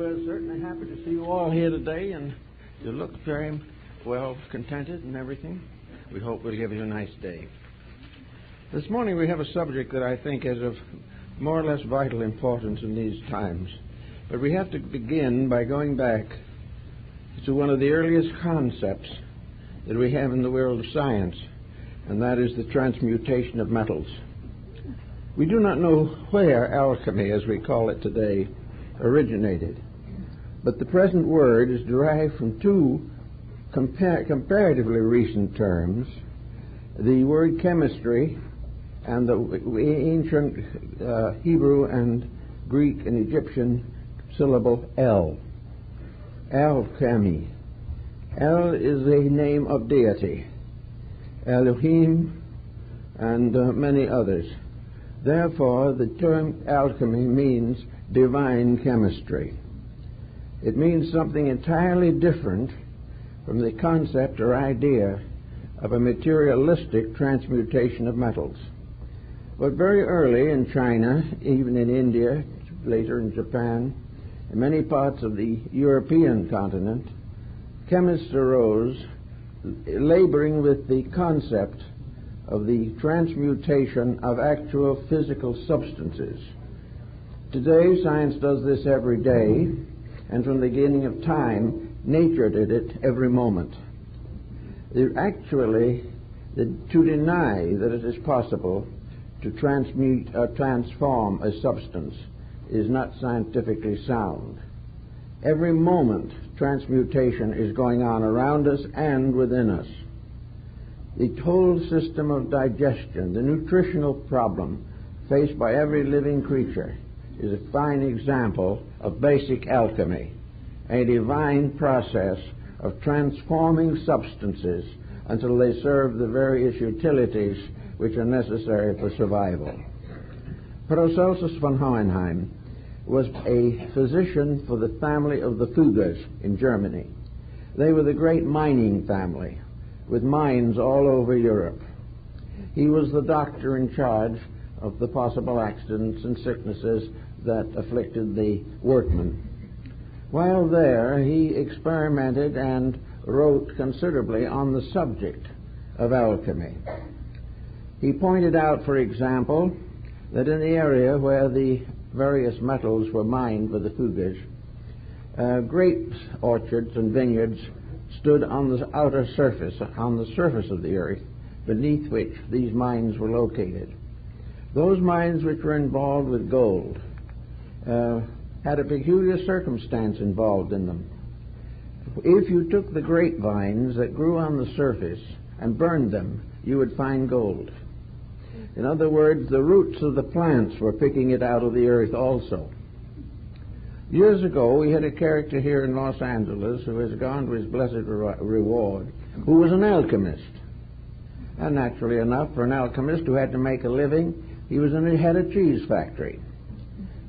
we're certainly happy to see you all here today, and you look very well contented and everything. We hope we'll give you a nice day. This morning we have a subject that I think is of more or less vital importance in these times. But we have to begin by going back to one of the earliest concepts that we have in the world of science, and that is the transmutation of metals. We do not know where alchemy, as we call it today, originated, but the present word is derived from two comparatively recent terms, the word chemistry and the ancient Hebrew and Greek and Egyptian syllable El. Alchemy. El is a name of deity, Elohim, and many others. Therefore, the term alchemy means divine chemistry. It means something entirely different from the concept or idea of a materialistic transmutation of metals. But very early in China, even in India, later in Japan, in many parts of the European continent, chemists arose laboring with the concept of the transmutation of actual physical substances. Today, science does this every day, and from the beginning of time, nature did it every moment. To deny that it is possible to transmute or transform a substance is not scientifically sound. Every moment, transmutation is going on around us and within us. The whole system of digestion, the nutritional problem faced by every living creature, is a fine example of basic alchemy, a divine process of transforming substances until they serve the various utilities which are necessary for survival. Paracelsus von Hohenheim was a physician for the family of the Fuggers in Germany. They were the great mining family, with mines all over Europe. He was the doctor in charge of the possible accidents and sicknesses that afflicted the workmen. While there, he experimented and wrote considerably on the subject of alchemy. He pointed out, for example, that in the area where the various metals were mined for the Fuggers, grape orchards and vineyards stood on the outer surface, on the surface of the earth, beneath which these mines were located. Those mines which were involved with gold had a peculiar circumstance involved in them. If you took the grapevines that grew on the surface and burned them, you would find gold. In other words, the roots of the plants were picking it out of the earth also. Years ago, we had a character here in Los Angeles who has gone to his blessed reward, who was an alchemist. And naturally enough, for an alchemist who had to make a living, he had a cheese factory,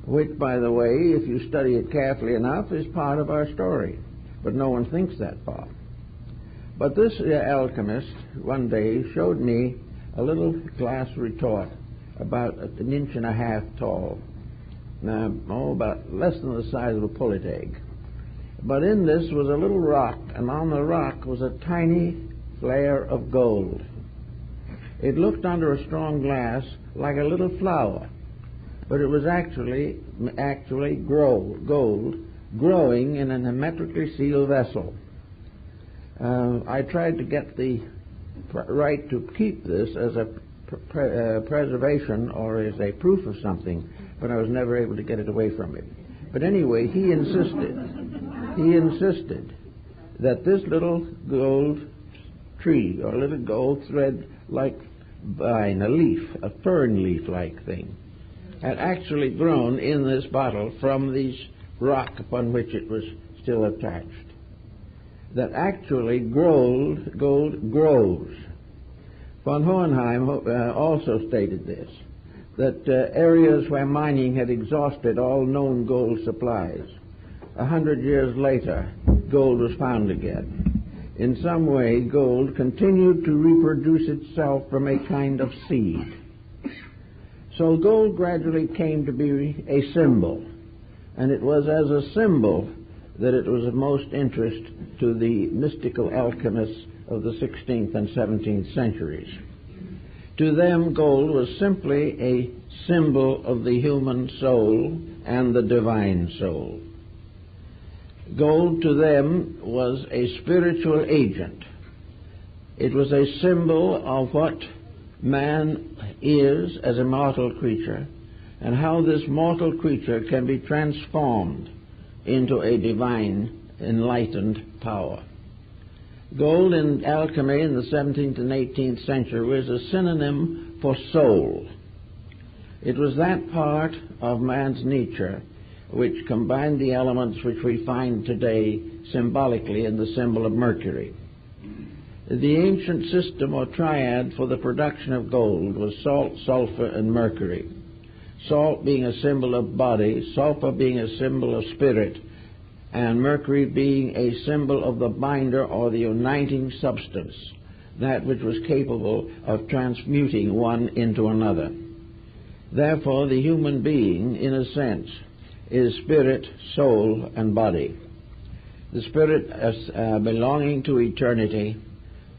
which, by the way, if you study it carefully enough, is part of our story. But no one thinks that far. But this alchemist one day showed me a little glass retort about an inch and a half tall. Now, about less than the size of a pullet egg. But in this was a little rock, and on the rock was a tiny flare of gold. It looked under a strong glass like a little flower, but it was actually gold growing in an hermetically sealed vessel. I tried to get the right to keep this as a preservation or as a proof of something, but I was never able to get it away from him. But anyway, he insisted that this little gold tree, or little gold thread-like vine, a leaf, a fern leaf-like thing, had actually grown in this bottle from the rock upon which it was still attached. That actually gold grows. Von Hohenheim also stated this, that areas where mining had exhausted all known gold supplies, 100 years later, gold was found again. In some way, gold continued to reproduce itself from a kind of seed. So gold gradually came to be a symbol, and it was as a symbol that it was of most interest to the mystical alchemists of the 16th and 17th centuries. To them, gold was simply a symbol of the human soul and the divine soul. Gold to them was a spiritual agent. It was a symbol of what man is as a mortal creature and how this mortal creature can be transformed into a divine, enlightened power. Gold in alchemy in the 17th and 18th century was a synonym for soul. It was that part of man's nature which combined the elements which we find today symbolically in the symbol of Mercury. The ancient system or triad for the production of gold was salt, sulfur, and mercury. Salt being a symbol of body, sulfur being a symbol of spirit, and mercury being a symbol of the binder or the uniting substance, that which was capable of transmuting one into another. Therefore, the human being, in a sense, is spirit, soul, and body. The spirit as belonging to eternity,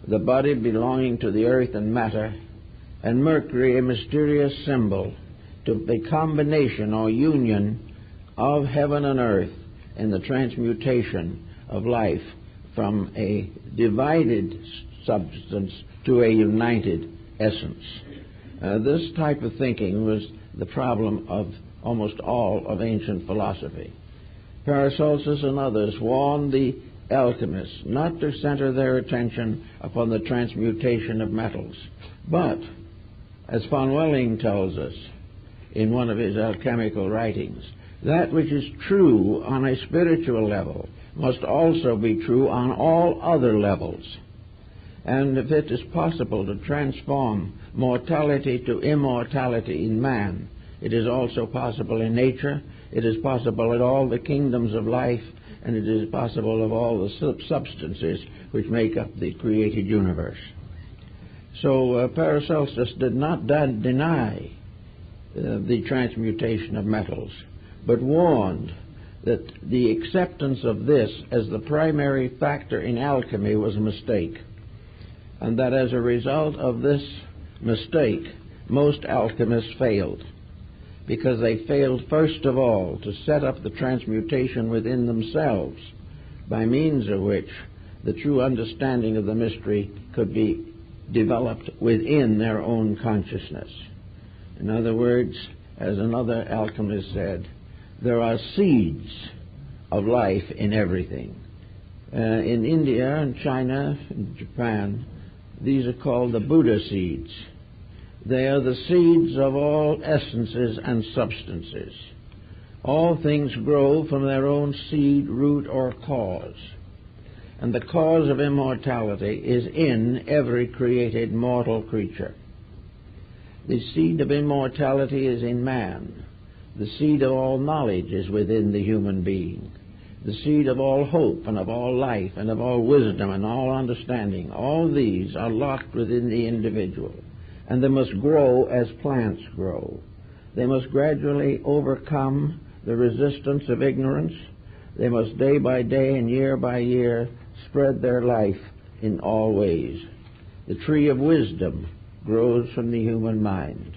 the body belonging to the earth and matter, and Mercury a mysterious symbol to the combination or union of heaven and earth in the transmutation of life from a divided substance to a united essence. This type of thinking was the problem of almost all of ancient philosophy. Paracelsus and others warned the alchemists not to center their attention upon the transmutation of metals, but, as von Welling tells us in one of his alchemical writings, that which is true on a spiritual level must also be true on all other levels. And if it is possible to transform mortality to immortality in man, it is also possible in nature, it is possible in all the kingdoms of life, and it is possible of all the substances which make up the created universe. So Paracelsus did not deny the transmutation of metals, but warned that the acceptance of this as the primary factor in alchemy was a mistake, and that as a result of this mistake, most alchemists failed, because they failed first of all to set up the transmutation within themselves, by means of which the true understanding of the mystery could be developed within their own consciousness. In other words, as another alchemist said, there are seeds of life in everything. In India and China and Japan, these are called the Buddha seeds. They are the seeds of all essences and substances. All things grow from their own seed, root, or cause. And the cause of immortality is in every created mortal creature. The seed of immortality is in man. The seed of all knowledge is within the human being. The seed of all hope and of all life and of all wisdom and all understanding, all these are locked within the individual. And they must grow as plants grow. They must gradually overcome the resistance of ignorance. They must day by day and year by year spread their life in all ways. The tree of wisdom grows from the human mind.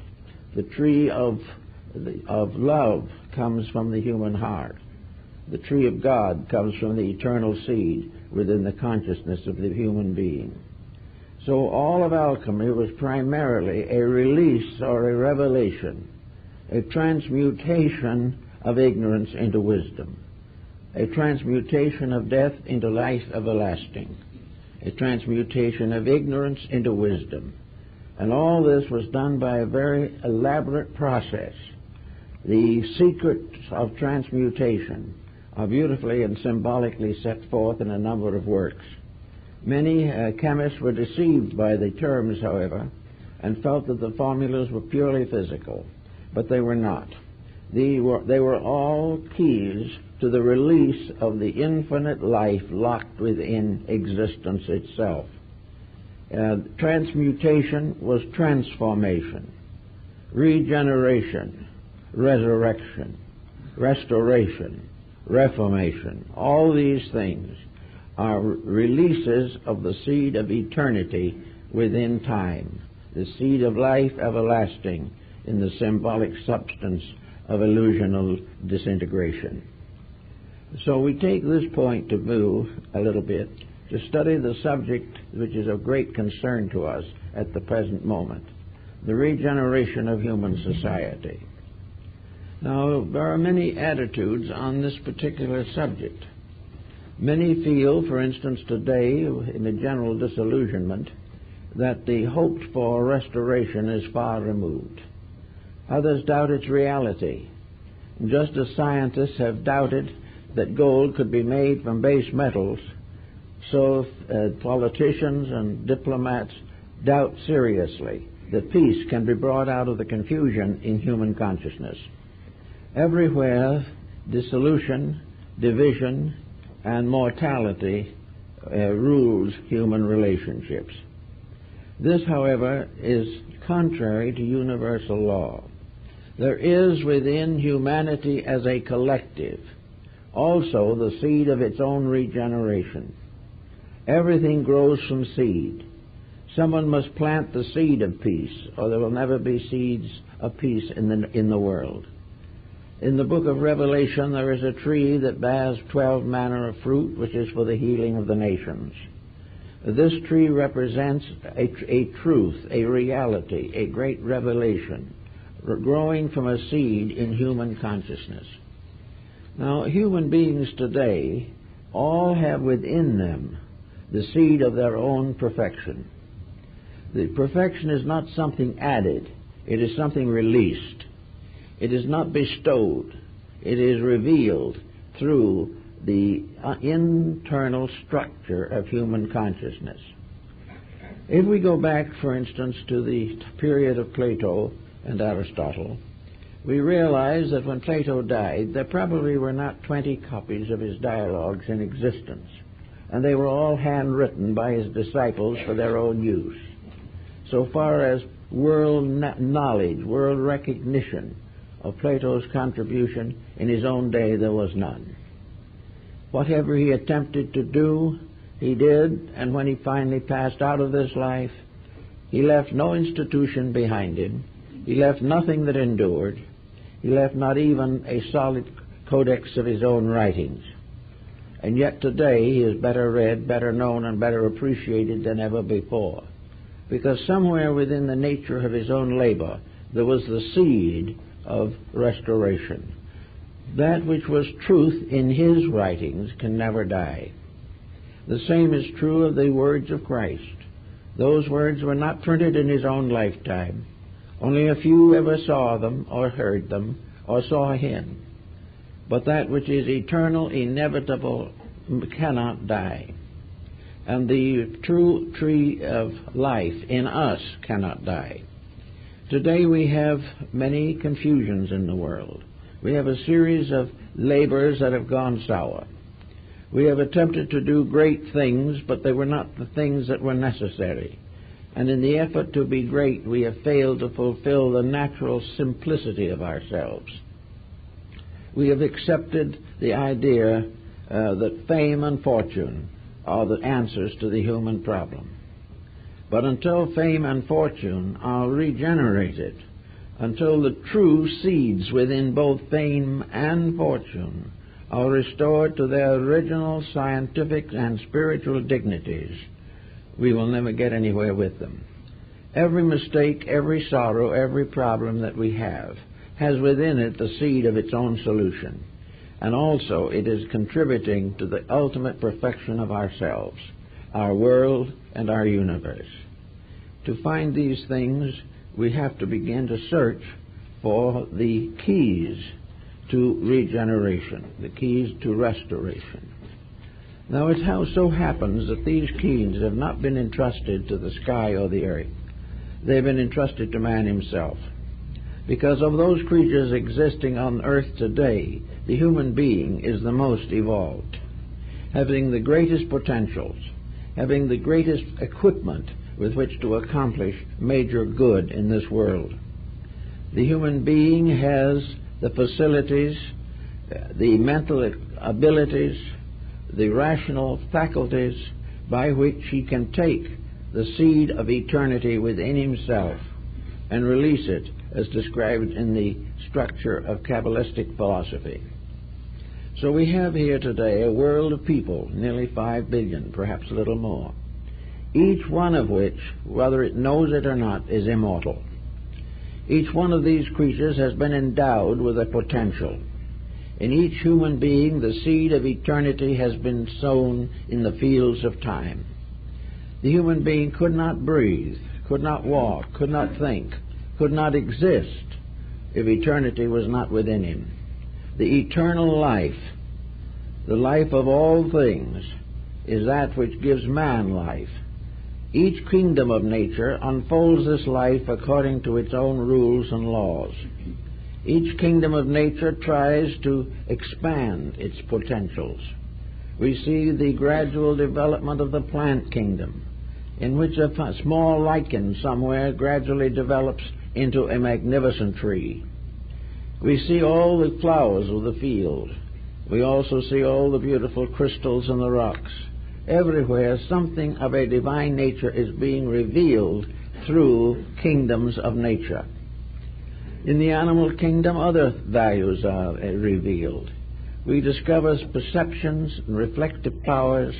The tree of love comes from the human heart. The tree of God comes from the eternal seed within the consciousness of the human being. So all of alchemy was primarily a release or a revelation, a transmutation of ignorance into wisdom, a transmutation of death into life everlasting, a transmutation of ignorance into wisdom. And all this was done by a very elaborate process. The secrets of transmutation are beautifully and symbolically set forth in a number of works. Many chemists were deceived by the terms, however, and felt that the formulas were purely physical, but they were not. They were all keys to the release of the infinite life locked within existence itself. Transmutation was transformation, regeneration, resurrection. restoration, reformation, all these things are releases of the seed of eternity within time, the seed of life everlasting in the symbolic substance of illusional disintegration. So we take this point to move a little bit to study the subject which is of great concern to us at the present moment, the regeneration of human society. Now, there are many attitudes on this particular subject. Many feel, for instance, today, in a general disillusionment, that the hoped-for restoration is far removed. Others doubt its reality, just as scientists have doubted that gold could be made from base metals, so politicians and diplomats doubt seriously that peace can be brought out of the confusion in human consciousness. Everywhere, dissolution, division, and mortality rules human relationships. This, however, is contrary to universal law. There is within humanity as a collective also the seed of its own regeneration. Everything grows from seed. Someone must plant the seed of peace, or there will never be seeds of peace in the world. In the book of Revelation, there is a tree that bears 12 manner of fruit, which is for the healing of the nations. This tree represents a truth, a reality, a great revelation, growing from a seed in human consciousness. Now, human beings today all have within them the seed of their own perfection. The perfection is not something added. It is something released. It is not bestowed. It is revealed through the internal structure of human consciousness. If we go back, for instance, to the period of Plato and Aristotle, we realize that when Plato died, there probably were not 20 copies of his dialogues in existence, and they were all handwritten by his disciples for their own use. So far as world knowledge, world recognition of Plato's contribution in his own day, there was none. Whatever he attempted to do, he did, and when he finally passed out of this life, he left no institution behind him. He left nothing that endured. He left not even a solid codex of his own writings. And yet today he is better read, better known, and better appreciated than ever before, because somewhere within the nature of his own labor there was the seed of restoration. That which was truth in his writings can never die. The same is true of the words of Christ. Those words were not printed in his own lifetime. Only a few ever saw them or heard them or saw him. But that which is eternal, inevitable, cannot die. And the true tree of life in us cannot die. Today we have many confusions in the world. We have a series of labors that have gone sour. We have attempted to do great things, but they were not the things that were necessary. And in the effort to be great, we have failed to fulfill the natural simplicity of ourselves. We have accepted the idea that fame and fortune are the answers to the human problem. But until fame and fortune are regenerated, until the true seeds within both fame and fortune are restored to their original scientific and spiritual dignities, we will never get anywhere with them. Every mistake, every sorrow, every problem that we have has within it the seed of its own solution. And also it is contributing to the ultimate perfection of ourselves, our world, and our universe. To find these things, we have to begin to search for the keys to regeneration, the keys to restoration. Now, it so happens that these keys have not been entrusted to the sky or the earth. They've been entrusted to man himself. Because of those creatures existing on earth today, the human being is the most evolved, having the greatest potentials, having the greatest equipment with which to accomplish major good in this world. The human being has the facilities the mental abilities, the rational faculties by which he can take the seed of eternity within himself and release it as described in the structure of Kabbalistic philosophy. So we have here today a world of people, nearly 5 billion, perhaps a little more, each one of which, whether it knows it or not, is immortal. Each one of these creatures has been endowed with a potential. In each human being, the seed of eternity has been sown in the fields of time. The human being could not breathe, could not walk, could not think, could not exist if eternity was not within him. The eternal life, the life of all things, is that which gives man life. Each kingdom of nature unfolds this life according to its own rules and laws. Each kingdom of nature tries to expand its potentials. We see the gradual development of the plant kingdom, in which a small lichen somewhere gradually develops into a magnificent tree. We see all the flowers of the field. We also see all the beautiful crystals in the rocks. Everywhere something of a divine nature is being revealed through kingdoms of nature. In the animal kingdom, other values are revealed. We discover perceptions and reflective powers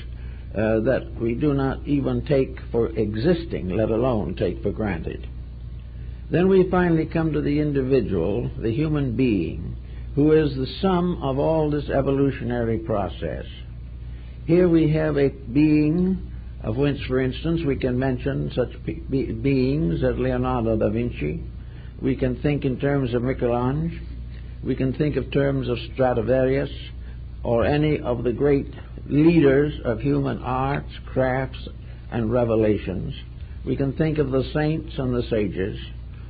that we do not even take for existing, let alone take for granted. Then we finally come to the individual, the human being, who is the sum of all this evolutionary process. Here we have a being of which, for instance, we can mention such beings as Leonardo da Vinci. We can think in terms of Michelangelo. We can think of terms of Stradivarius or any of the great leaders of human arts, crafts, and revelations. We can think of the saints and the sages,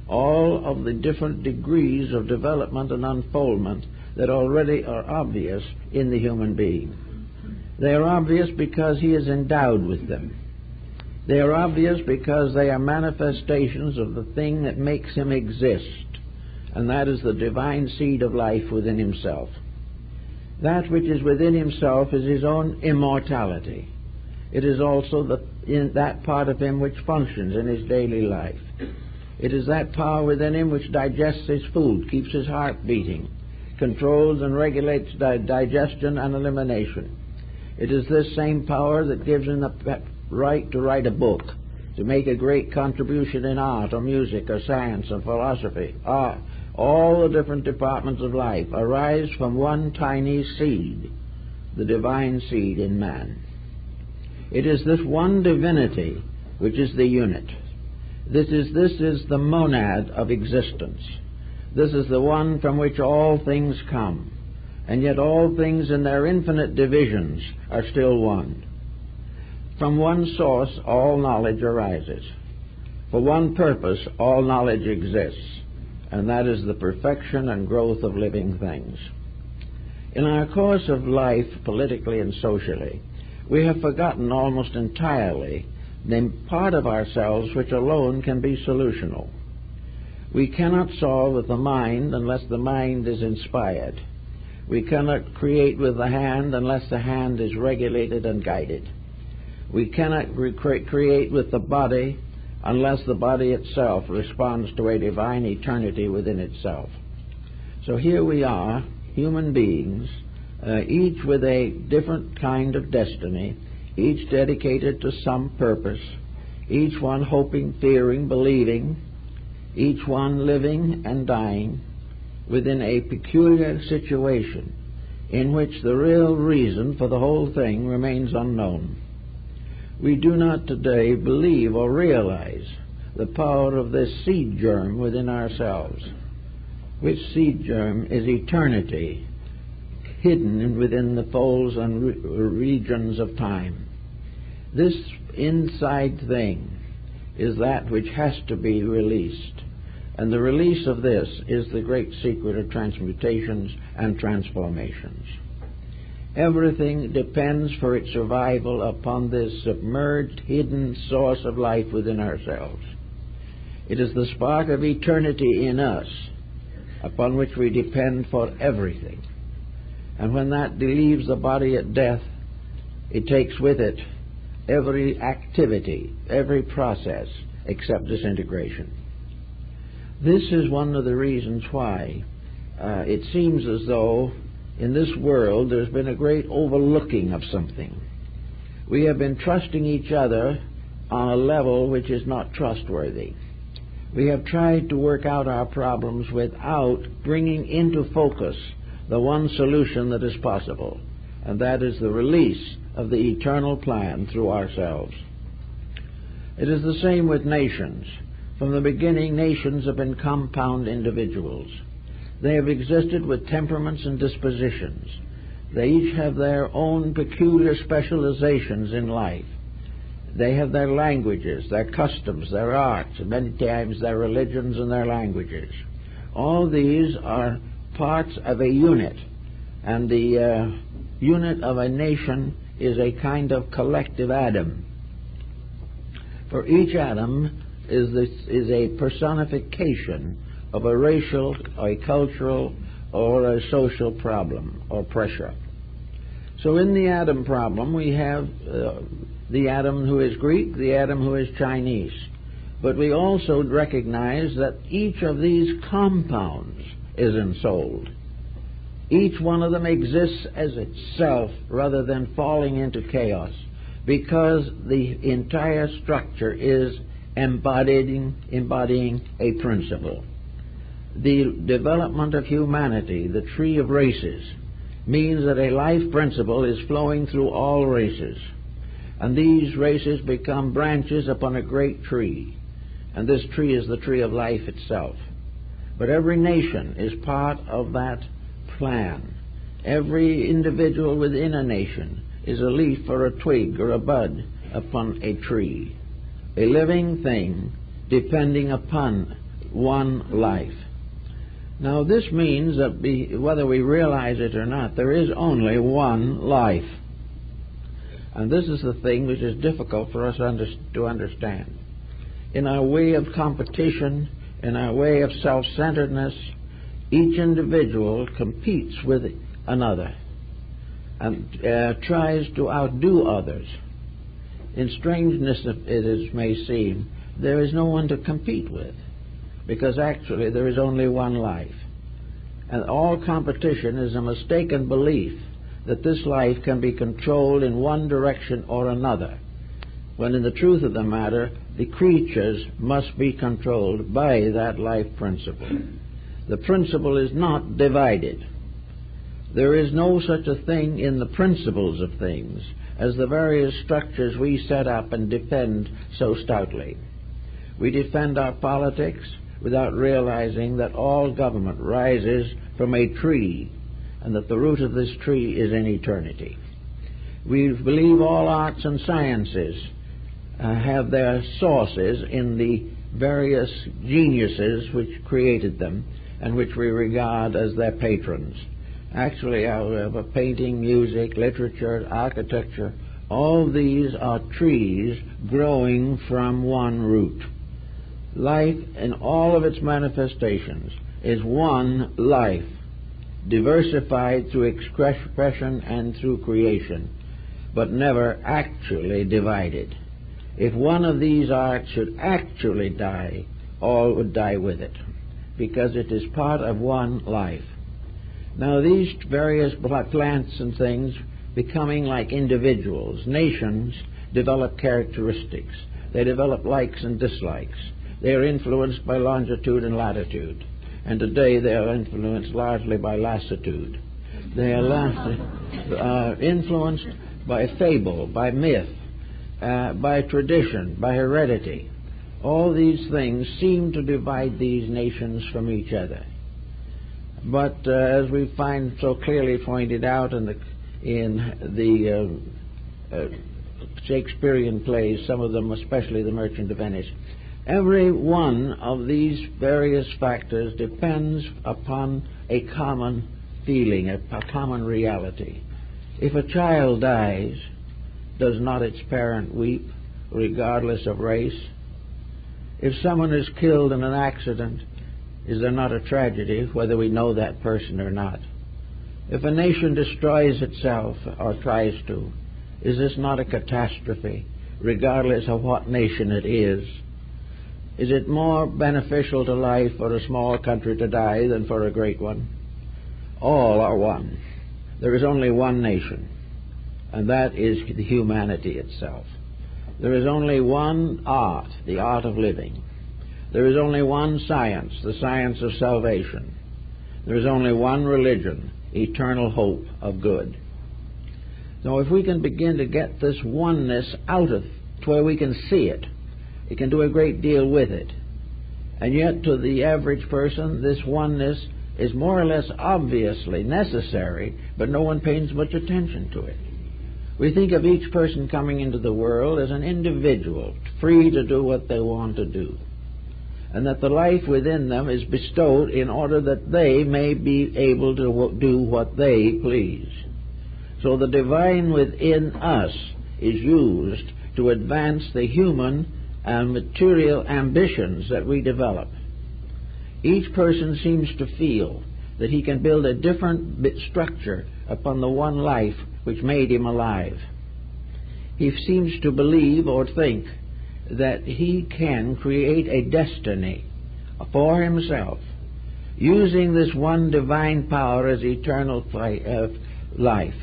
all of the different degrees of development and unfoldment that already are obvious in the human being. They are obvious because he is endowed with them. They are obvious because they are manifestations of the thing that makes him exist, and that is the divine seed of life within himself. That which is within himself is his own immortality. It is also in that part of him which functions in his daily life. It is that power within him which digests his food, keeps his heart beating, controls and regulates digestion and elimination. It is this same power that gives him the right to write a book, to make a great contribution in art or music or science or philosophy. All the different departments of life arise from one tiny seed, the divine seed in man. It is this one divinity which is the unit. This is the monad of existence. This is the one from which all things come, and yet all things in their infinite divisions are still one. From one source all knowledge arises. For one purpose all knowledge exists, and that is the perfection and growth of living things. In our course of life, politically and socially, we have forgotten almost entirely the part of ourselves which alone can be solutional. We cannot solve with the mind unless the mind is inspired. We cannot create with the hand unless the hand is regulated and guided. We cannot create with the body unless the body itself responds to a divine eternity within itself. So here we are, human beings, each with a different kind of destiny, each dedicated to some purpose, each one hoping, fearing, believing, each one living and dying within a peculiar situation in which the real reason for the whole thing remains unknown. We do not today believe or realize the power of this seed germ within ourselves, which seed germ is eternity, hidden within the folds and regions of time. This inside thing is that which has to be released, and the release of this is the great secret of transmutations and transformations. Everything depends for its survival upon this submerged, hidden source of life within ourselves. It is the spark of eternity in us upon which we depend for everything. And when that leaves the body at death, it takes with it every activity, every process, except disintegration. This is one of the reasons why it seems as though in this world there's been a great overlooking of something. We have been trusting each other on a level which is not trustworthy. We have tried to work out our problems without bringing into focus the one solution that is possible, and that is the release of the eternal plan through ourselves. It is the same with nations. From the beginning, nations have been compound individuals. They have existed with temperaments and dispositions. They each have their own peculiar specializations in life. They have their languages, their customs, their arts, and many times their religions and their languages. All these are parts of a unit, and the unit of a nation is a kind of collective atom. For each atom is a personification of a racial, or a cultural, or a social problem or pressure. So in the atom problem, we have the atom who is Greek, the atom who is Chinese. But we also recognize that each of these compounds is ensouled. Each one of them exists as itself rather than falling into chaos, because the entire structure is embodying a principle. The development of humanity, the tree of races, means that a life principle is flowing through all races. And these races become branches upon a great tree. And this tree is the tree of life itself. But every nation is part of that plan. Every individual within a nation is a leaf or a twig or a bud upon a tree. A living thing depending upon one life. Now this means that whether we realize it or not, there is only one life. And this is the thing which is difficult for us to understand. In our way of competition, in our way of self-centeredness, each individual competes with another and tries to outdo others. In strangeness it may seem, there is no one to compete with, because actually there is only one life. And all competition is a mistaken belief that this life can be controlled in one direction or another, when in the truth of the matter, the creatures must be controlled by that life principle. The principle is not divided. There is no such a thing in the principles of things as the various structures we set up and defend so stoutly. We defend our politics without realizing that all government rises from a tree, and that the root of this tree is in eternity. We believe all arts and sciences have their sources in the various geniuses which created them and which we regard as their patrons. Actually, our painting, music, literature, architecture, all these are trees growing from one root. Life in all of its manifestations is one life, diversified through expression and through creation, but never actually divided. If one of these arts should actually die, all would die with it, because it is part of one life. Now these various plants and things becoming like individuals, nations, develop characteristics. They develop likes and dislikes. They are influenced by longitude and latitude. And today they are influenced largely by lassitude. They are influenced by fable, by myth, by tradition, by heredity. All these things seem to divide these nations from each other. But as we find so clearly pointed out in the Shakespearean plays, some of them, especially The Merchant of Venice, every one of these various factors depends upon a common feeling, a common reality. If a child dies, does not its parent weep, regardless of race? If someone is killed in an accident, is there not a tragedy, whether we know that person or not? If a nation destroys itself, or tries to, is this not a catastrophe, regardless of what nation it is? Is it more beneficial to life for a small country to die than for a great one? All are one. There is only one nation, and that is the humanity itself. There is only one art, the art of living. There is only one science, the science of salvation. There is only one religion, eternal hope of good. So if we can begin to get this oneness out of to where we can see it, it can do a great deal with it. And yet to the average person, this oneness is more or less obviously necessary, but no one pays much attention to it. We think of each person coming into the world as an individual, free to do what they want to do, and that the life within them is bestowed in order that they may be able to do what they please. So the divine within us is used to advance the human and material ambitions that we develop. Each person seems to feel that he can build a different structure upon the one life which made him alive. He seems to believe or think that he can create a destiny for himself, using this one divine power as eternal life,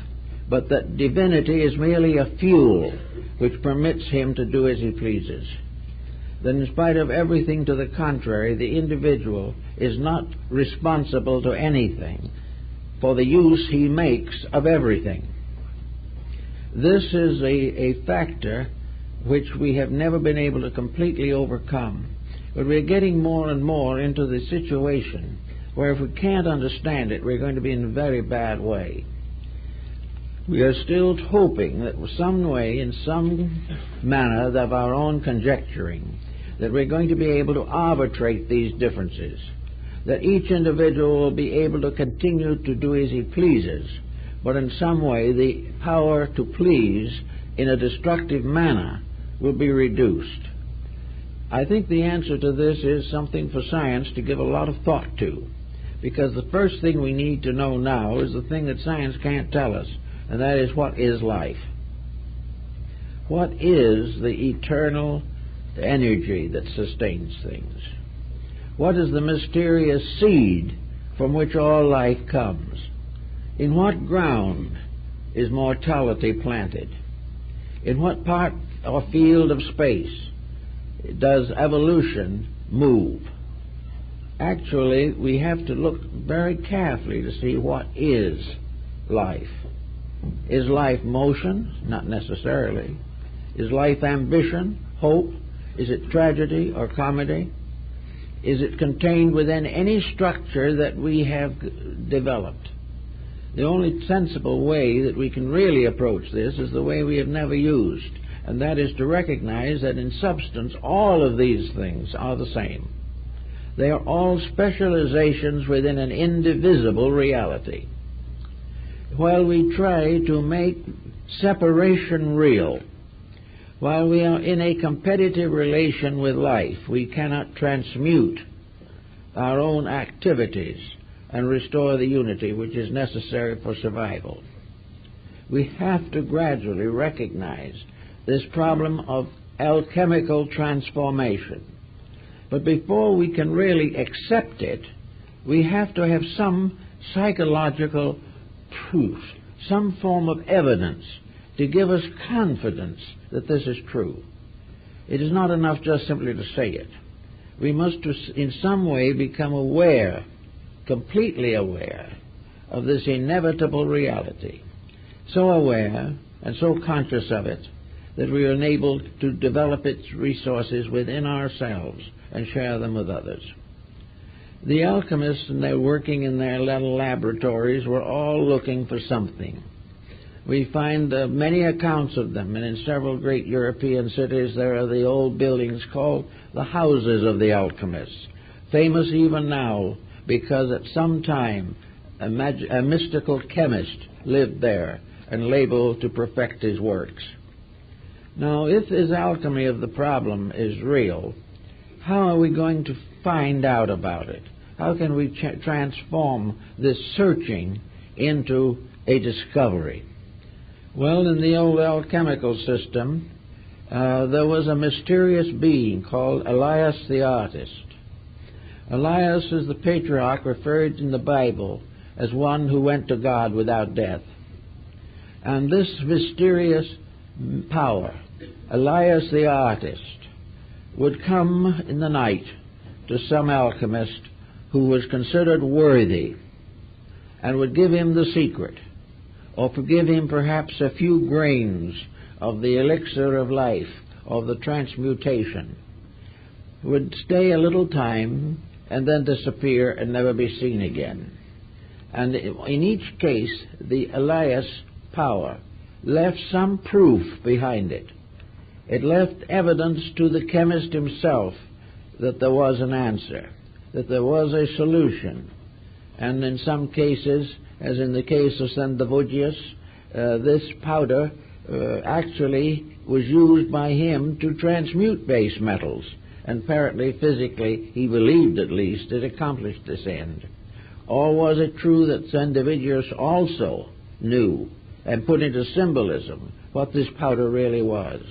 but that divinity is merely a fuel which permits him to do as he pleases. That in spite of everything to the contrary, the individual is not responsible to anything for the use he makes of everything. This is a factor which we have never been able to completely overcome. But we're getting more and more into the situation where if we can't understand it, we're going to be in a very bad way. We are still hoping that some way, in some manner of our own conjecturing, that we're going to be able to arbitrate these differences, that each individual will be able to continue to do as he pleases, but in some way the power to please in a destructive manner will be reduced. I think the answer to this is something for science to give a lot of thought to, because the first thing we need to know now is the thing that science can't tell us, and that is, what is life? What is the eternal energy that sustains things? What is the mysterious seed from which all life comes? In what ground is mortality planted? In what part or field of space does evolution move? Actually, we have to look very carefully to see what is life. Is life motion? Not necessarily. Is life ambition, hope? Is it tragedy or comedy? Is it contained within any structure that we have developed? The only sensible way that we can really approach this is the way we have never used, and that is to recognize that in substance all of these things are the same. They are all specializations within an indivisible reality. While we try to make separation real, while we are in a competitive relation with life, we cannot transmute our own activities and restore the unity which is necessary for survival. We have to gradually recognize this problem of alchemical transformation. But before we can really accept it, we have to have some psychological proof, some form of evidence to give us confidence that this is true. It is not enough just simply to say it. We must in some way become aware, completely aware, of this inevitable reality. So aware and so conscious of it that we are enabled to develop its resources within ourselves and share them with others. The alchemists, and they're working in their little laboratories, were all looking for something. We find many accounts of them, and in several great European cities there are the old buildings called the houses of the alchemists, famous even now because at some time a mystical chemist lived there and labeled to perfect his works. Now, if this alchemy of the problem is real, how are we going to find out about it? How can we transform this searching into a discovery. Well, in the old alchemical system, there was a mysterious being called Elias the artist. Elias is the patriarch referred in the Bible as one who went to God without death. And this mysterious power, Elias the artist, would come in the night to some alchemist who was considered worthy and would give him the secret, or give him perhaps a few grains of the elixir of life, of the transmutation, would stay a little time and then disappear and never be seen again. And in each case, the Elias power left some proof behind it. It left evidence to the chemist himself that there was an answer, that there was a solution. And in some cases, as in the case of Sendivogius, this powder actually was used by him to transmute base metals. And apparently, physically, he believed at least, it accomplished this end. Or was it true that Sendivogius also knew and put into symbolism what this powder really was?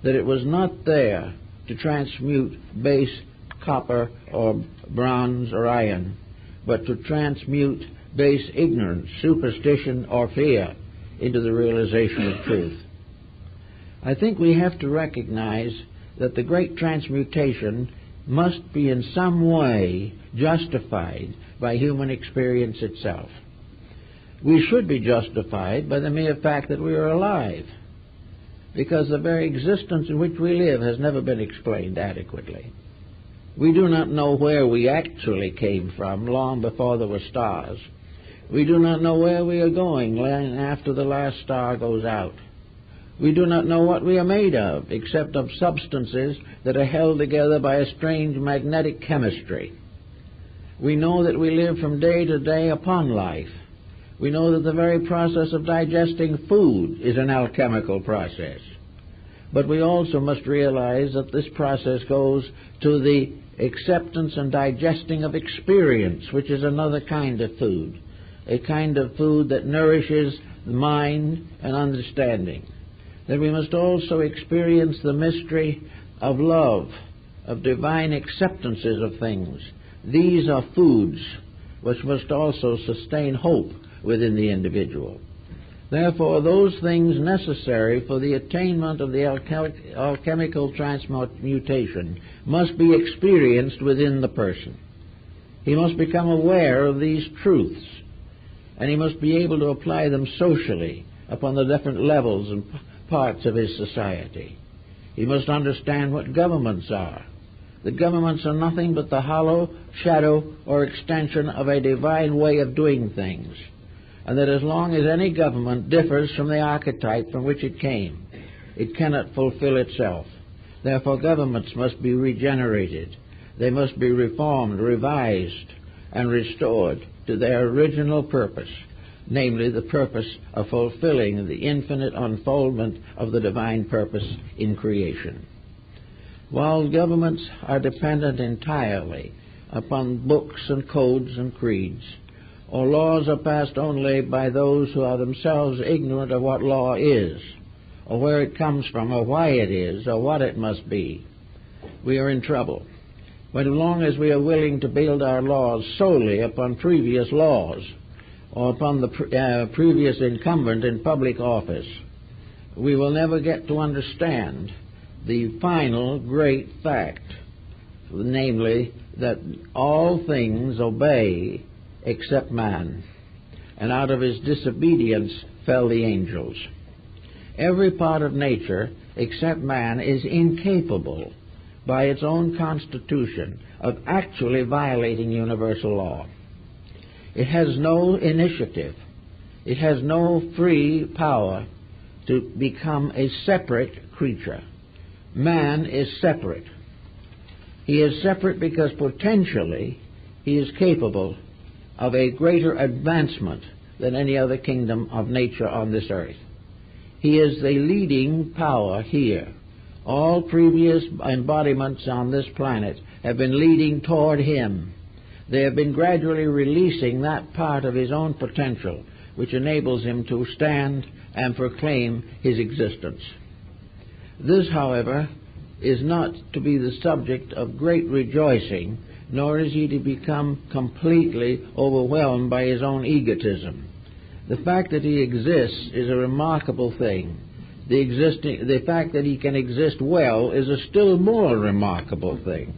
That it was not there to transmute base copper or bronze or iron, but to transmute base ignorance, superstition, or fear into the realization of truth. I think we have to recognize that the great transmutation must be in some way justified by human experience itself. We should be justified by the mere fact that we are alive, because the very existence in which we live has never been explained adequately. We do not know where we actually came from long before there were stars. We do not know where we are going after the last star goes out. We do not know what we are made of, except of substances that are held together by a strange magnetic chemistry. We know that we live from day to day upon life. We know that the very process of digesting food is an alchemical process. But we also must realize that this process goes to the acceptance and digesting of experience, which is another kind of food, a kind of food that nourishes the mind and understanding. That we must also experience the mystery of love, of divine acceptances of things. These are foods which must also sustain hope within the individual. Therefore, those things necessary for the attainment of the alchemical transmutation must be experienced within the person. He must become aware of these truths, and he must be able to apply them socially upon the different levels and parts of his society. He must understand what governments are. The governments are nothing but the hollow shadow or extension of a divine way of doing things, and that as long as any government differs from the archetype from which it came, it cannot fulfill itself. Therefore, governments must be regenerated. They must be reformed, revised, and restored to their original purpose, namely the purpose of fulfilling the infinite unfoldment of the divine purpose in creation. While governments are dependent entirely upon books and codes and creeds, or laws are passed only by those who are themselves ignorant of what law is, or where it comes from, or why it is, or what it must be, we are in trouble. But as long as we are willing to build our laws solely upon previous laws, or upon the previous incumbent in public office, we will never get to understand the final great fact, namely that all things obey except man, and out of his disobedience fell the angels. Every part of nature except man is incapable by its own constitution of actually violating universal law. It has no initiative. It has no free power to become a separate creature. Man is separate. He is separate because potentially he is capable of a greater advancement than any other kingdom of nature on this earth. He is the leading power here. All previous embodiments on this planet have been leading toward him. They have been gradually releasing that part of his own potential which enables him to stand and proclaim his existence. This, however, is not to be the subject of great rejoicing, nor is he to become completely overwhelmed by his own egotism. The fact that he exists is a remarkable thing. The fact that he can exist well is a still more remarkable thing.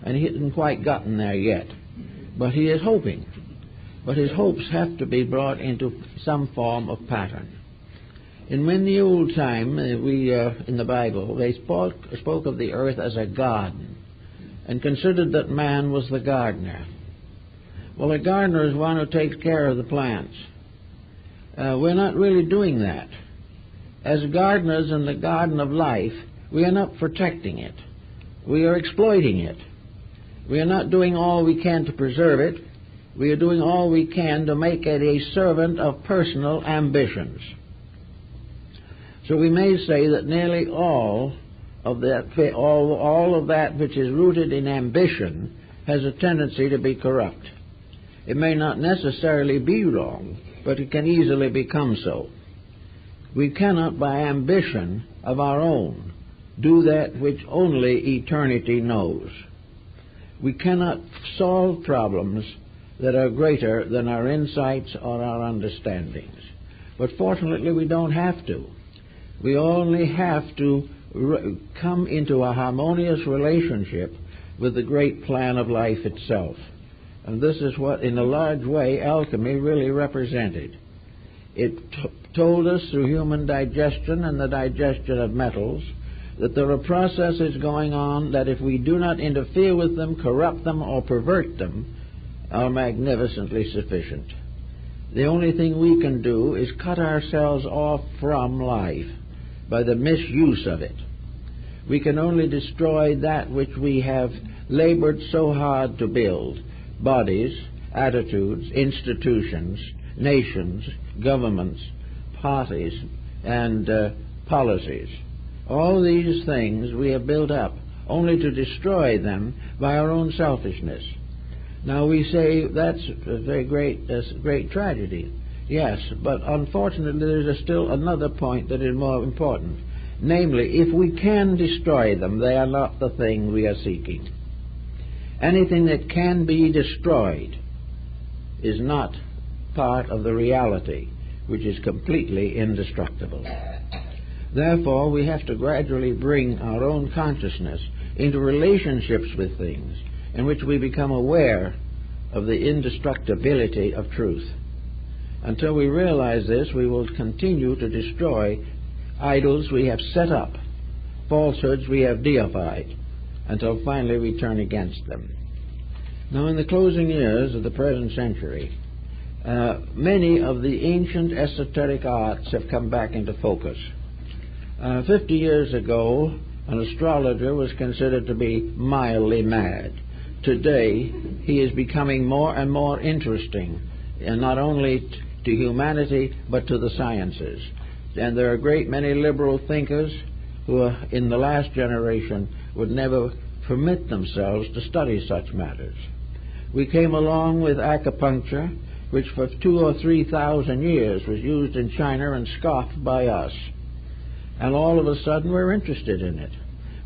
And he hasn't quite gotten there yet. But he is hoping. But his hopes have to be brought into some form of pattern. And when the old time, in the Bible, they spoke of the earth as a garden and considered that man was the gardener. Well, a gardener is one who takes care of the plants. We're not really doing that. As gardeners in the garden of life, we are not protecting it. We are exploiting it. We are not doing all we can to preserve it. We are doing all we can to make it a servant of personal ambitions. So we may say that nearly all of that which is rooted in ambition has a tendency to be corrupt. It may not necessarily be wrong, but it can easily become so. We cannot, by ambition of our own, do that which only eternity knows. We cannot solve problems that are greater than our insights or our understandings. But fortunately, we don't have to. We only have to come into a harmonious relationship with the great plan of life itself. And this is what, in a large way, alchemy really represented. It told us through human digestion and the digestion of metals that there are processes going on that if we do not interfere with them, corrupt them, or pervert them, are magnificently sufficient. The only thing we can do is cut ourselves off from life by the misuse of it. We can only destroy that which we have labored so hard to build: bodies, attitudes, institutions, nations, governments, parties, and policies. All these things we have built up only to destroy them by our own selfishness. Now we say that's a very great tragedy. Yes, but unfortunately there's still another point that is more important. Namely, if we can destroy them, they are not the thing we are seeking. Anything that can be destroyed is not part of the reality, which is completely indestructible. Therefore, we have to gradually bring our own consciousness into relationships with things in which we become aware of the indestructibility of truth. Until we realize this, we will continue to destroy idols we have set up, falsehoods we have deified, until finally we turn against them. Now, in the closing years of the present century, many of the ancient esoteric arts have come back into focus. 50 years ago, an astrologer was considered to be mildly mad. Today, he is becoming more and more interesting, and not only to humanity, but to the sciences. And there are a great many liberal thinkers who, in the last generation, would never permit themselves to study such matters. We came along with acupuncture, which for 2,000 or 3,000 years was used in China and scoffed by us. And all of a sudden we're interested in it.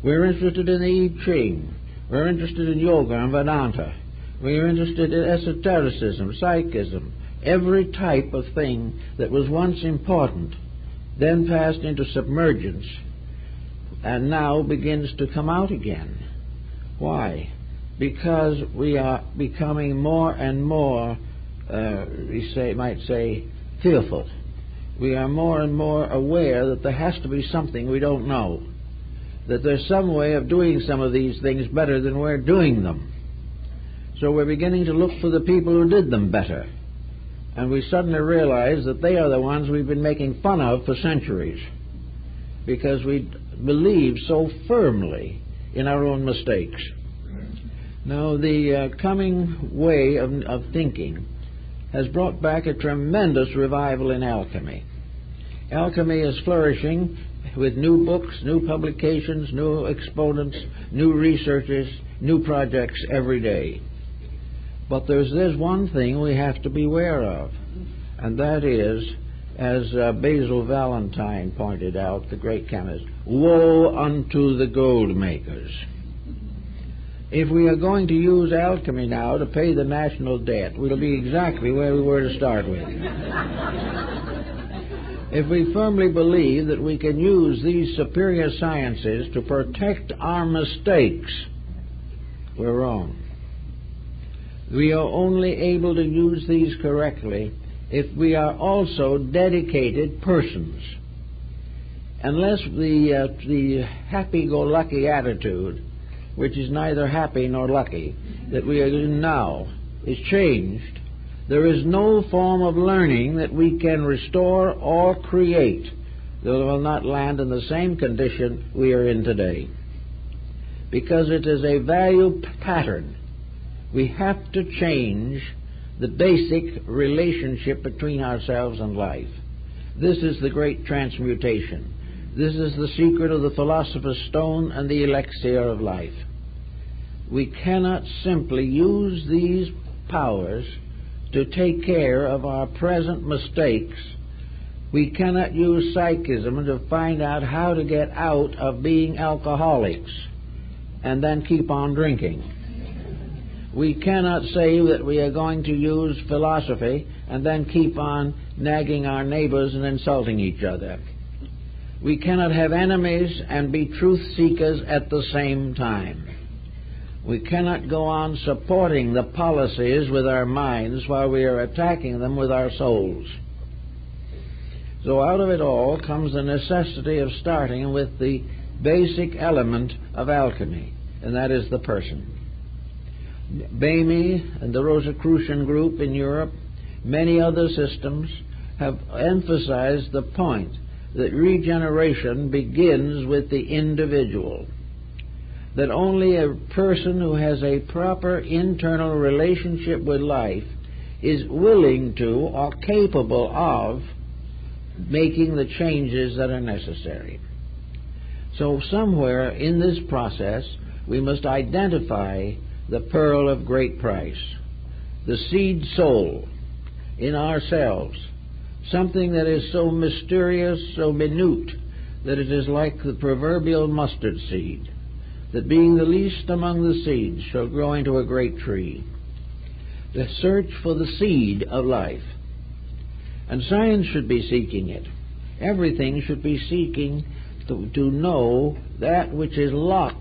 We're interested in the I Ching. We're interested in yoga and Vedanta. We're interested in esotericism, psychism, every type of thing that was once important, then passed into submergence, and now begins to come out again. Why? Because we are becoming more and more, might say, fearful. We are more and more aware that there has to be something we don't know, that there's some way of doing some of these things better than we're doing them. So we're beginning to look for the people who did them better. And we suddenly realize that they are the ones we've been making fun of for centuries, because we believe so firmly in our own mistakes. Now, the coming way of thinking has brought back a tremendous revival in alchemy. Alchemy is flourishing with new books, new publications, new exponents, new researches, new projects every day. But there's one thing we have to beware of, and that is, as Basil Valentine pointed out, the great chemist, woe unto the gold makers. If we are going to use alchemy now to pay the national debt, we'll be exactly where we were to start with. If we firmly believe that we can use these superior sciences to protect our mistakes, we're wrong. We are only able to use these correctly if we are also dedicated persons. Unless the happy-go-lucky attitude, which is neither happy nor lucky, that we are in now, is changed, there is no form of learning that we can restore or create that will not land in the same condition we are in today. Because it is a value pattern. We have to change the basic relationship between ourselves and life. This is the great transmutation. This is the secret of the philosopher's stone and the elixir of life. We cannot simply use these powers to take care of our present mistakes. We cannot use psychism to find out how to get out of being alcoholics and then keep on drinking. We cannot say that we are going to use philosophy and then keep on nagging our neighbors and insulting each other. We cannot have enemies and be truth seekers at the same time. We cannot go on supporting the policies with our minds while we are attacking them with our souls. So out of it all comes the necessity of starting with the basic element of alchemy, and that is the person. Bamey and the Rosicrucian group in Europe, many other systems, have emphasized the point that regeneration begins with the individual. That only a person who has a proper internal relationship with life is willing to or capable of making the changes that are necessary. So somewhere in this process we must identify the pearl of great price, the seed soul in ourselves, something that is so mysterious, so minute, that it is like the proverbial mustard seed, that being the least among the seeds shall grow into a great tree. The search for the seed of life. And science should be seeking it. Everything should be seeking to know that which is locked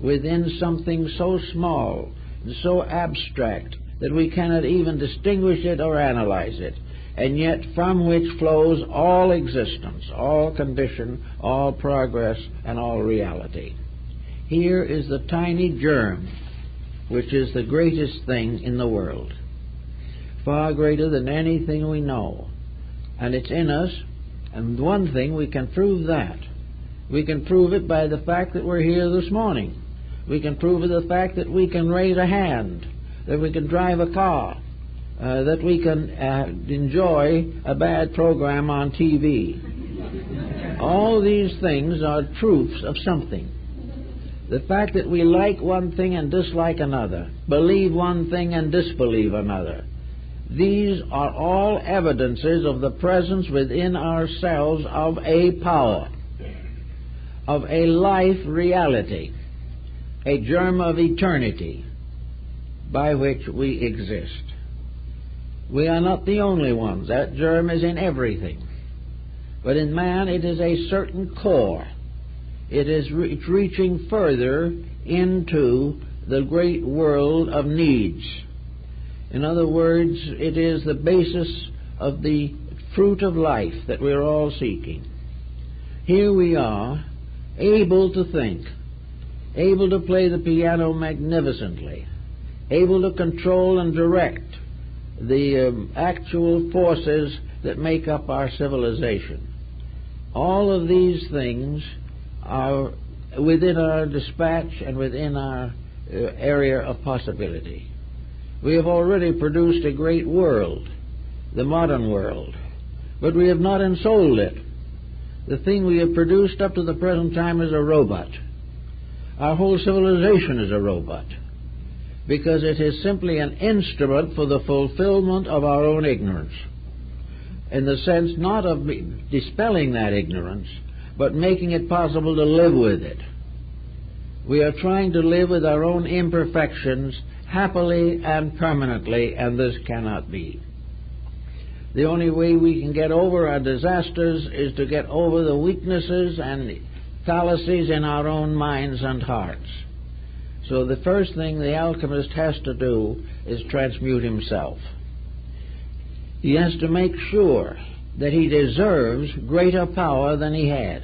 within something so small and so abstract that we cannot even distinguish it or analyze it, and yet from which flows all existence, all condition, all progress, and all reality. Here is the tiny germ, which is the greatest thing in the world, far greater than anything we know. And it's in us, and one thing, we can prove that. We can prove it by the fact that we're here this morning. We can prove it by the fact that we can raise a hand, that we can drive a car, that we can enjoy a bad program on TV. All these things are proofs of something. The fact that we like one thing and dislike another, believe one thing and disbelieve another, these are all evidences of the presence within ourselves of a power, of a life reality, a germ of eternity by which we exist. We are not the only ones. That germ is in everything. But in man it is a certain core. It's reaching further into the great world of needs. In other words, it is the basis of the fruit of life that we're all seeking. Here we are, able to think, able to play the piano magnificently, able to control and direct the actual forces that make up our civilization. All of these things are within our dispatch and within our area of possibility. We have already produced a great world, the modern world, but we have not ensouled it. The thing we have produced up to the present time is a robot. Our whole civilization is a robot. because it is simply an instrument for the fulfillment of our own ignorance, in the sense not of dispelling that ignorance, but making it possible to live with it. We are trying to live with our own imperfections happily and permanently, and this cannot be. The only way we can get over our disasters is to get over the weaknesses and fallacies in our own minds and hearts. So the first thing the alchemist has to do is transmute himself. He has to make sure that he deserves greater power than he has.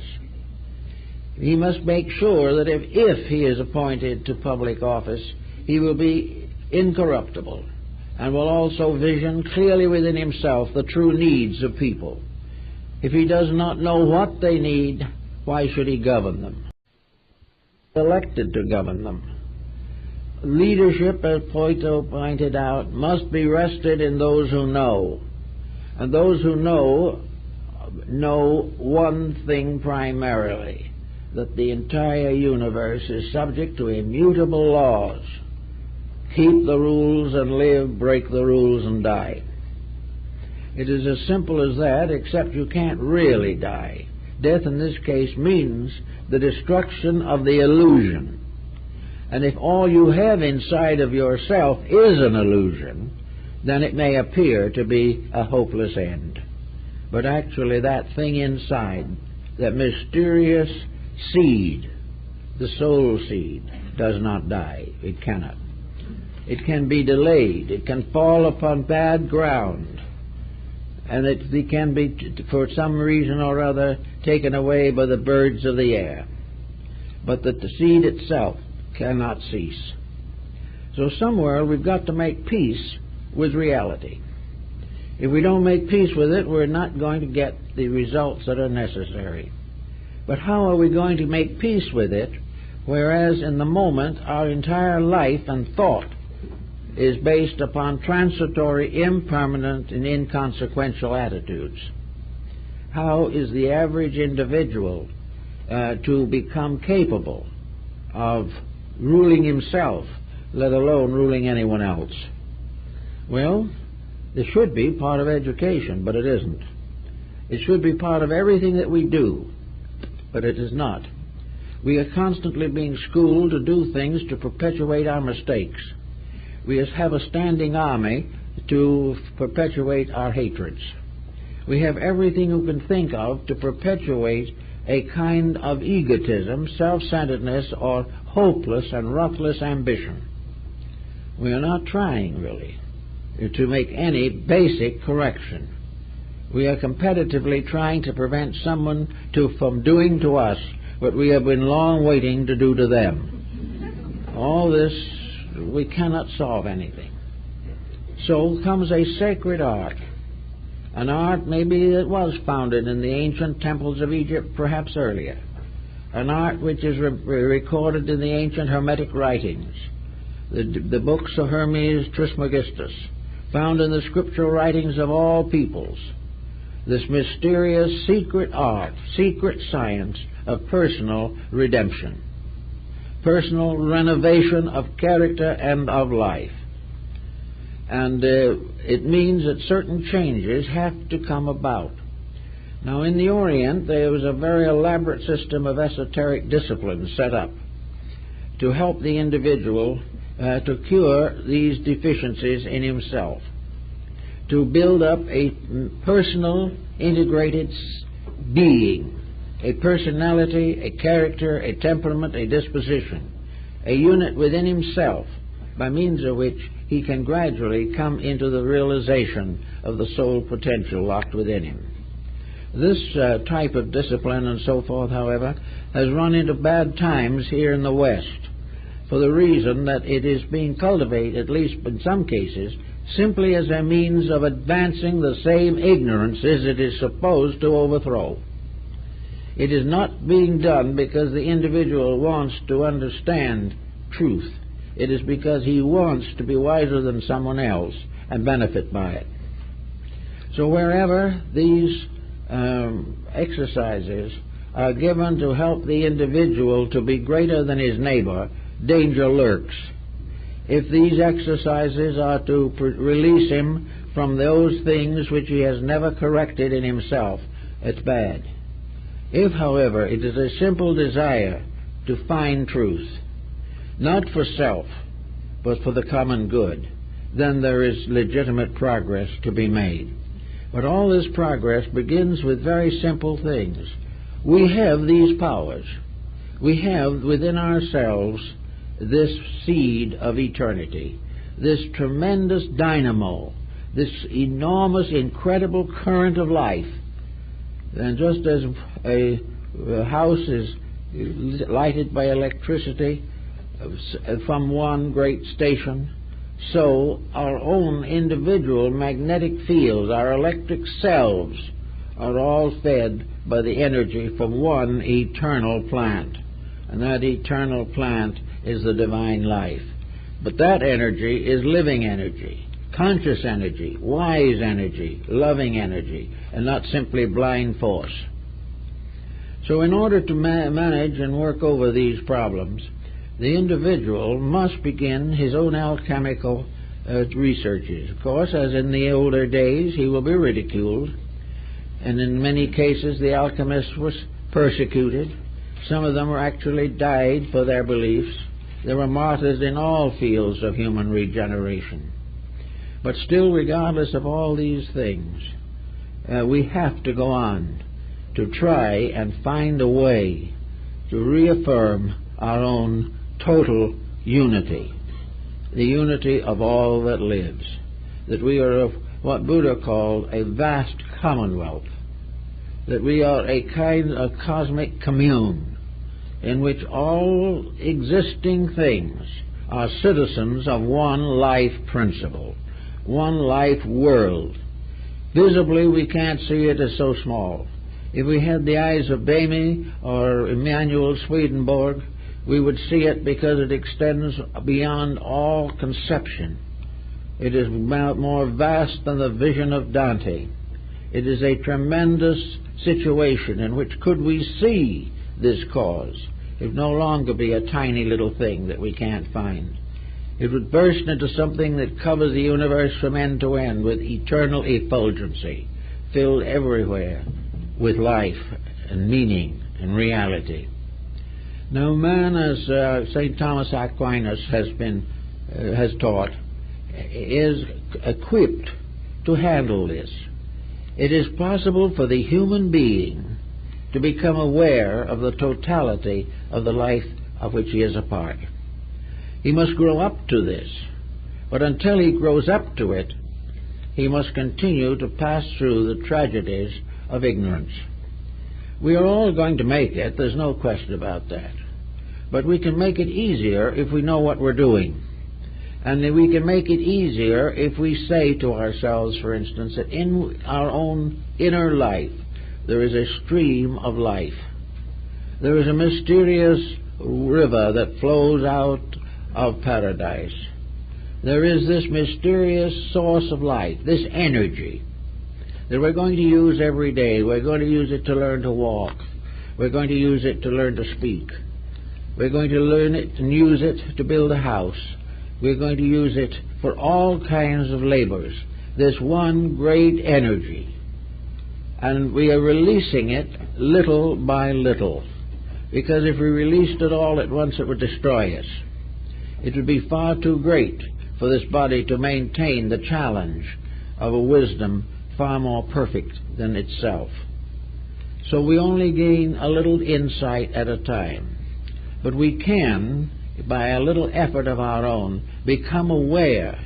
He must make sure that if he is appointed to public office, he will be incorruptible and will also vision clearly within himself the true needs of people. If he does not know what they need, why should he govern them? Elected to govern them. Leadership, as Plato pointed out, must be rested in those who know. And those who know one thing primarily, that the entire universe is subject to immutable laws. Keep the rules and live, break the rules and die. It is as simple as that, except you can't really die. Death in this case means the destruction of the illusion. And if all you have inside of yourself is an illusion, then it may appear to be a hopeless end. But actually that thing inside, that mysterious seed, the soul seed, does not die. It cannot. It can be delayed. It can fall upon bad ground. And it can be, for some reason or other, taken away by the birds of the air. But that the seed itself cannot cease. So somewhere we've got to make peace with reality. If we don't make peace with it, we're not going to get the results that are necessary. But how are we going to make peace with it, whereas in the moment our entire life and thought is based upon transitory, impermanent, and inconsequential attitudes? How is the average individual to become capable of ruling himself, let alone ruling anyone else? Well, it should be part of education, but it isn't. It should be part of everything that we do, but it is not. We are constantly being schooled to do things to perpetuate our mistakes. We have a standing army to perpetuate our hatreds. We have everything we can think of to perpetuate a kind of egotism, self-centeredness, or hopeless and ruthless ambition. We are not trying, really, to make any basic correction. We are competitively trying to prevent someone from doing to us what we have been long waiting to do to them. All this, we cannot solve anything. So comes a sacred art. An art maybe that was founded in the ancient temples of Egypt, perhaps earlier. An art which is recorded in the ancient Hermetic writings. The books of Hermes Trismegistus, found in the scriptural writings of all peoples. This mysterious secret art, secret science of personal redemption, personal renovation of character and of life. And it means that certain changes have to come about. Now, in the Orient, there was a very elaborate system of esoteric disciplines set up to help the individual to cure these deficiencies in himself, to build up a personal, integrated being, a personality, a character, a temperament, a disposition, a unit within himself, by means of which he can gradually come into the realization of the soul potential locked within him. This type of discipline and so forth, however, has run into bad times here in the West, for the reason that it is being cultivated, at least in some cases, simply as a means of advancing the same ignorances it is supposed to overthrow. It is not being done because the individual wants to understand truth. It is because he wants to be wiser than someone else and benefit by it. So wherever these exercises are given to help the individual to be greater than his neighbor, danger lurks. if these exercises are to release him from those things which he has never corrected in himself, it's bad. If, however, it is a simple desire to find truth, not for self, but for the common good, then there is legitimate progress to be made. But all this progress begins with very simple things. We have these powers. We have within ourselves this seed of eternity, this tremendous dynamo, this enormous, incredible current of life. And just as a house is lighted by electricity from one great station, so our own individual magnetic fields, our electric selves, are all fed by the energy from one eternal plant. And that eternal plant is the divine life. But that energy is living energy, conscious energy, wise energy, loving energy, and not simply blind force. So in order to manage and work over these problems, the individual must begin his own alchemical researches. Of course, as in the older days, he will be ridiculed, and in many cases the alchemists were persecuted. Some of them were actually died for their beliefs. There were martyrs in all fields of human regeneration. But still, regardless of all these things, we have to go on to try and find a way to reaffirm our own total unity, the unity of all that lives, that we are of what Buddha called a vast commonwealth, that we are a kind of cosmic commune in which all existing things are citizens of one life principle, one life world. Visibly, we can't see it as so small. If we had the eyes of Bamy or Emanuel Swedenborg, we would see it because it extends beyond all conception. It is more vast than the vision of Dante. It is a tremendous situation in which, could we see this cause, it would no longer be a tiny little thing that we can't find. It would burst into something that covers the universe from end to end with eternal effulgency, filled everywhere with life and meaning and reality. Now, man, as St. Thomas Aquinas has taught, is equipped to handle this. It is possible for the human being to become aware of the totality of the life of which he is a part. He must grow up to this, but until he grows up to it, he must continue to pass through the tragedies of ignorance. We are all going to make it, there's no question about that. But we can make it easier if we know what we're doing. And we can make it easier if we say to ourselves, for instance, that in our own inner life there is a stream of life. There is a mysterious river that flows out of paradise. There is this mysterious source of life, this energy, that we're going to use every day. We're going to use it to learn to walk. We're going to use it to learn to speak. We're going to learn it and use it to build a house. We're going to use it for all kinds of labors. This one great energy. And we are releasing it little by little. Because if we released it all at once, it would destroy us. It would be far too great for this body to maintain the challenge of a wisdom far more perfect than itself. So we only gain a little insight at a time. But we can, by a little effort of our own, become aware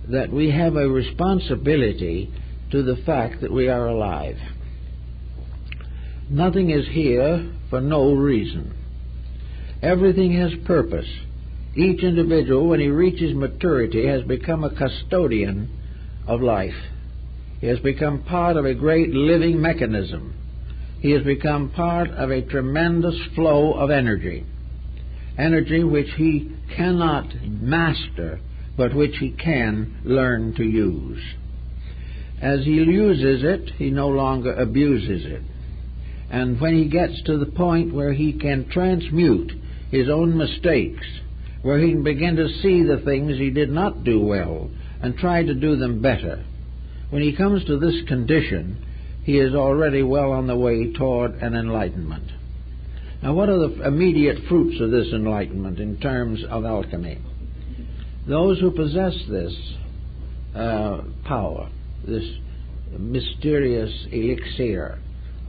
that we have a responsibility to the fact that we are alive. Nothing is here for no reason. Everything has purpose. Each individual, when he reaches maturity, has become a custodian of life. He has become part of a great living mechanism. He has become part of a tremendous flow of energy. Energy which he cannot master, but which he can learn to use. As he uses it, he no longer abuses it. And when he gets to the point where he can transmute his own mistakes where he can begin to see the things he did not do well and try to do them better. When he comes to this condition, he is already well on the way toward an enlightenment. Now, what are the immediate fruits of this enlightenment in terms of alchemy? Those who possess this power, this mysterious elixir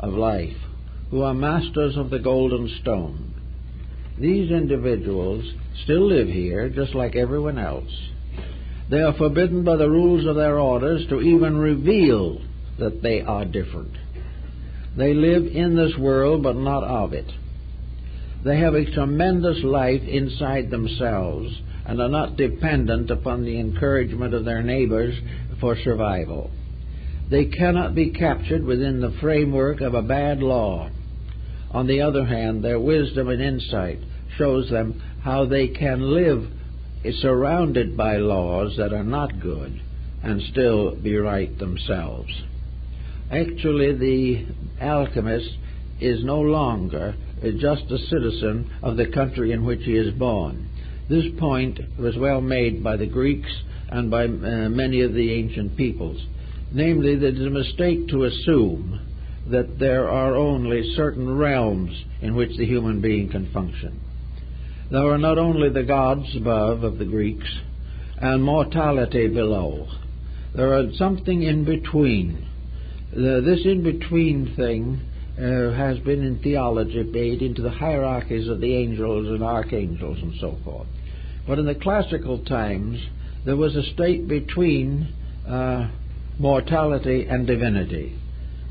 of life, who are masters of the golden stone, these individuals still live here just like everyone else. They are forbidden by the rules of their orders to even reveal that they are different. They live in this world but not of it. They have a tremendous life inside themselves and are not dependent upon the encouragement of their neighbors for survival. They cannot be captured within the framework of a bad law. On the other hand, their wisdom and insight shows them how they can live surrounded by laws that are not good and still be right themselves. Actually, the alchemist is no longer just a citizen of the country in which he is born. This point was well made by the Greeks and by many of the ancient peoples. Namely, that it is a mistake to assume that there are only certain realms in which the human being can function. There are not only the gods above of the Greeks and mortality below. There are something in between. This in-between thing has been in theology made into the hierarchies of the angels and archangels and so forth. But in the classical times, there was a state between mortality and divinity,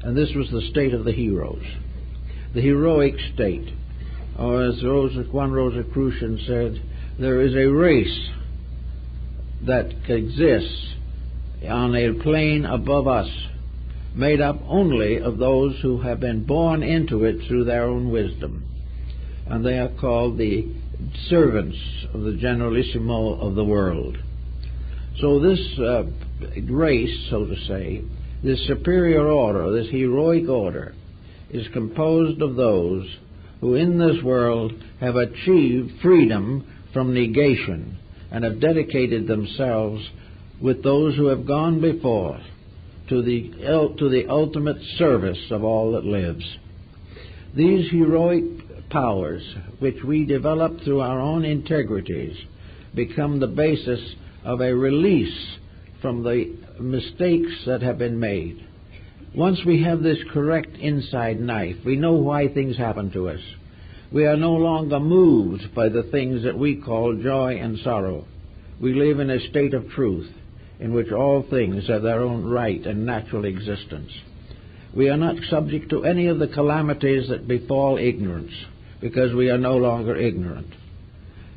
and this was the state of the heroes, the heroic state. Or as one Rosicrucian said, there is a race that exists on a plane above us, made up only of those who have been born into it through their own wisdom. And they are called the servants of the Generalissimo of the world. So this race, so to say, this superior order, this heroic order, is composed of those who in this world have achieved freedom from negation and have dedicated themselves with those who have gone before to the ultimate service of all that lives. These heroic powers, which we develop through our own integrities, become the basis of a release from the mistakes that have been made. Once we have this correct inside knife, we know why things happen to us. We are no longer moved by the things that we call joy and sorrow. We live in a state of truth in which all things have their own right and natural existence. We are not subject to any of the calamities that befall ignorance, because we are no longer ignorant.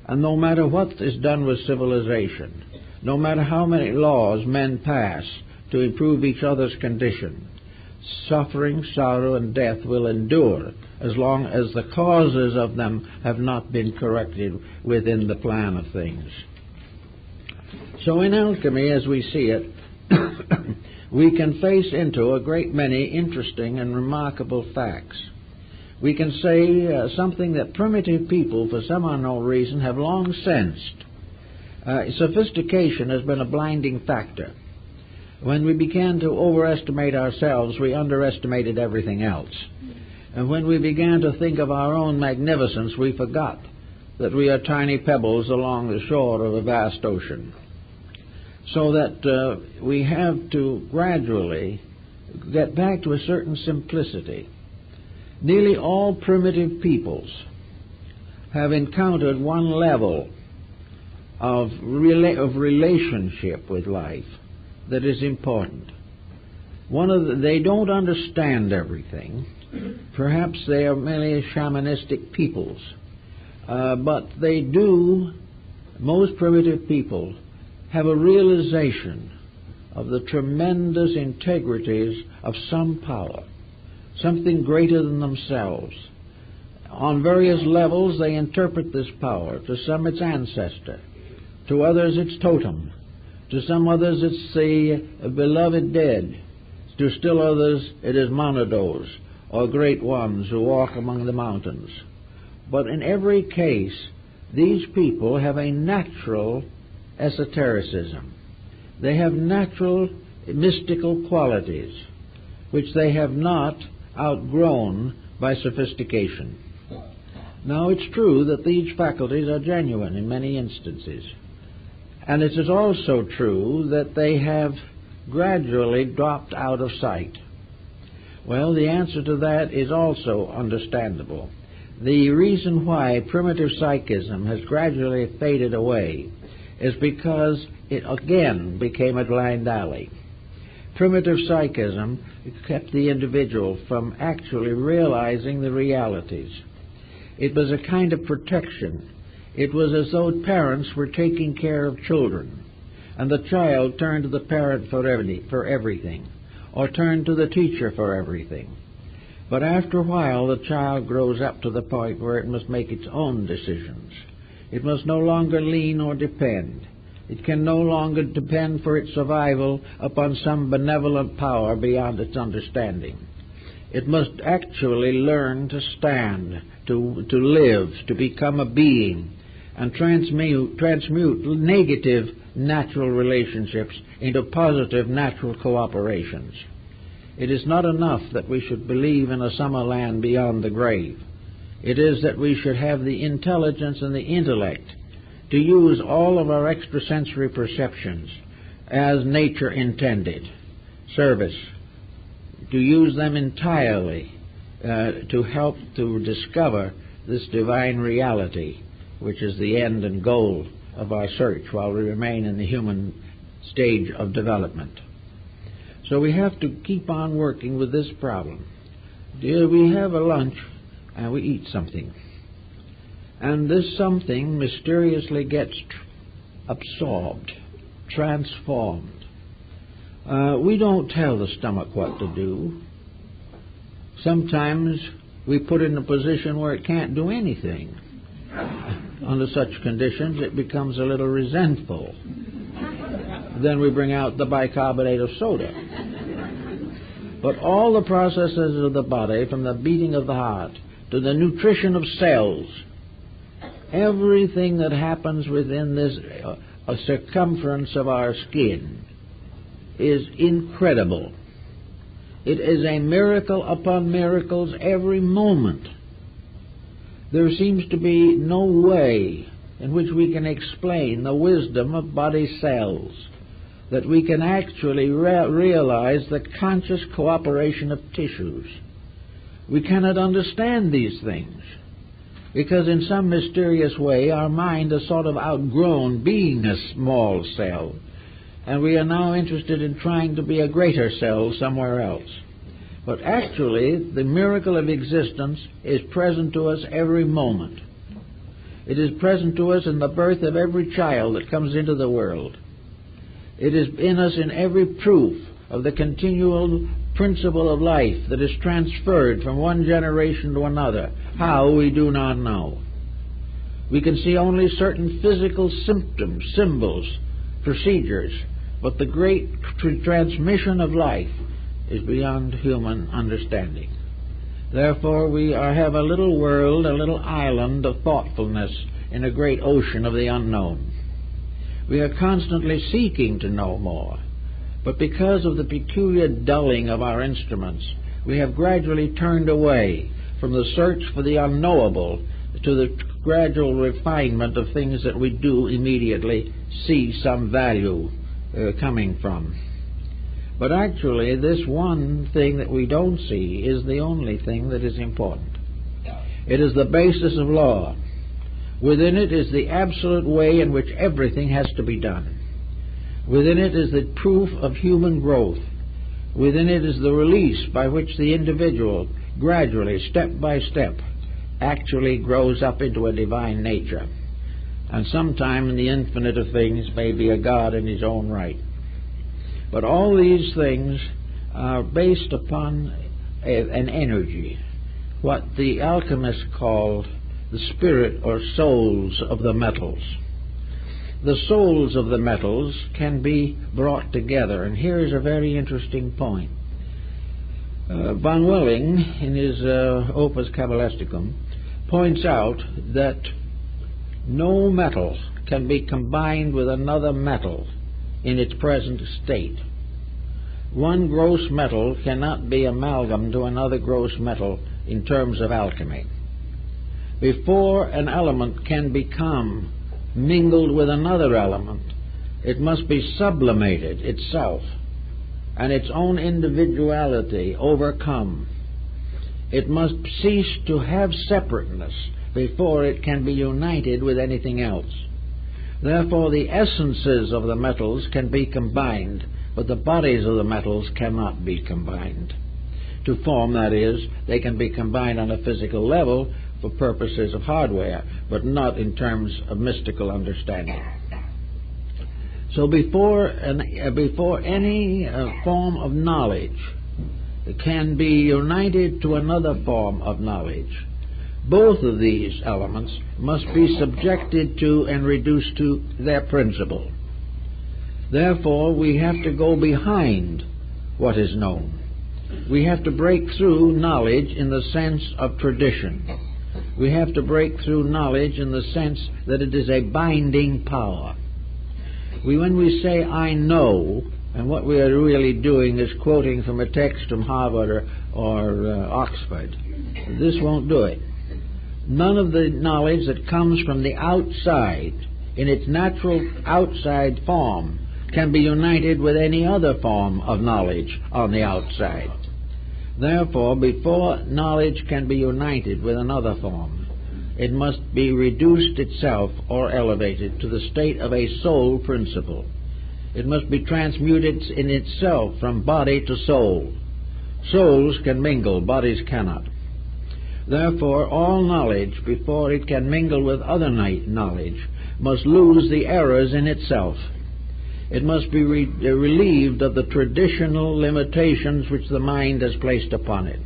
And no matter what is done with civilization, no matter how many laws men pass to improve each other's condition, suffering, sorrow, and death will endure as long as the causes of them have not been corrected within the plan of things. So in alchemy, as we see it, we can face into a great many interesting and remarkable facts. We can say something that primitive people, for some unknown reason, have long sensed. Sophistication has been a blinding factor. When we began to overestimate ourselves, we underestimated everything else. And when we began to think of our own magnificence, we forgot that we are tiny pebbles along the shore of a vast ocean. So that we have to gradually get back to a certain simplicity. Nearly all primitive peoples have encountered one level of relationship with life that is important. They don't understand everything. Perhaps they are merely shamanistic peoples. But they do, most primitive people, have a realization of the tremendous integrities of some power, something greater than themselves. On various levels they interpret this power. To some it's ancestor, to others it's totem, to some others it's the beloved dead, to still others it is monados, or great ones who walk among the mountains. But in every case These people have a natural esotericism. They have natural mystical qualities which they have not outgrown by sophistication. Now, it's true that these faculties are genuine in many instances, and it is also true that they have gradually dropped out of sight. Well, the answer to that is also understandable. The reason why primitive psychism has gradually faded away is because it again became a blind alley. Primitive psychism kept the individual from actually realizing the realities. It was a kind of protection. It was as though parents were taking care of children, and the child turned to the parent for everything, or turned to the teacher for everything. But after a while, the child grows up to the point where it must make its own decisions. It must no longer lean or depend. It can no longer depend for its survival upon some benevolent power beyond its understanding. It must actually learn to stand, to live, to become a being, and transmute negative natural relationships into positive natural cooperations. It is not enough that we should believe in a summer land beyond the grave. It is that we should have the intelligence and the intellect to use all of our extrasensory perceptions as nature intended, service, to use them entirely to help to discover this divine reality, which is the end and goal of our search while we remain in the human stage of development. So we have to keep on working with this problem. We have a lunch and we eat something, and this something mysteriously gets absorbed, transformed. We don't tell the stomach what to do. Sometimes we put it in a position where it can't do anything. Under such conditions, it becomes a little resentful. Then we bring out the bicarbonate of soda. But all the processes of the body, from the beating of the heart to the nutrition of cells, everything that happens within this circumference of our skin is incredible. It is a miracle upon miracles every moment. There seems to be no way in which we can explain the wisdom of body cells, that we can actually realize the conscious cooperation of tissues. We cannot understand these things because in some mysterious way our mind has sort of outgrown being a small cell, and we are now interested in trying to be a greater cell somewhere else. But actually, the miracle of existence is present to us every moment. It is present to us in the birth of every child that comes into the world. It is in us in every proof of the continual principle of life that is transferred from one generation to another. How, we do not know. We can see only certain physical symptoms, symbols, procedures, but the great transmission of life is beyond human understanding. Therefore, we have a little world, a little island of thoughtfulness in a great ocean of the unknown. We are constantly seeking to know more, but because of the peculiar dulling of our instruments, we have gradually turned away from the search for the unknowable to the gradual refinement of things that we do immediately see some value coming from. But actually, this one thing that we don't see is the only thing that is important. It is the basis of law. Within it is the absolute way in which everything has to be done. Within it is the proof of human growth. Within it is the release by which the individual gradually, step by step, actually grows up into a divine nature. And sometime in the infinite of things may be a God in his own right. But all these things are based upon an energy, what the alchemists called the spirit or souls of the metals. The souls of the metals can be brought together, and here is a very interesting point. Von Welling, in his Opus Cabalisticum, points out that No metal can be combined with another metal in its present state. One gross metal cannot be amalgamated to another gross metal in terms of alchemy. Before an element can become mingled with another element, it must be sublimated itself and its own individuality overcome. It must cease to have separateness before it can be united with anything else. Therefore, the essences of the metals can be combined, but the bodies of the metals cannot be combined. To form, that is, they can be combined on a physical level for purposes of hardware, but not in terms of mystical understanding. So before any form of knowledge can be united to another form of knowledge, both of these elements must be subjected to and reduced to their principle. Therefore, we have to go behind what is known. We have to break through knowledge in the sense of tradition. We have to break through knowledge in the sense that it is a binding power. When we say, "I know," and what we are really doing is quoting from a text from Harvard or Oxford, this won't do it. None of the knowledge that comes from the outside, in its natural outside form, can be united with any other form of knowledge on the outside. Therefore, before knowledge can be united with another form, it must be reduced itself or elevated to the state of a soul principle. It must be transmuted in itself from body to soul. Souls can mingle, bodies cannot. Therefore, all knowledge, before it can mingle with other knowledge, must lose the errors in itself. It must be relieved of the traditional limitations which the mind has placed upon it.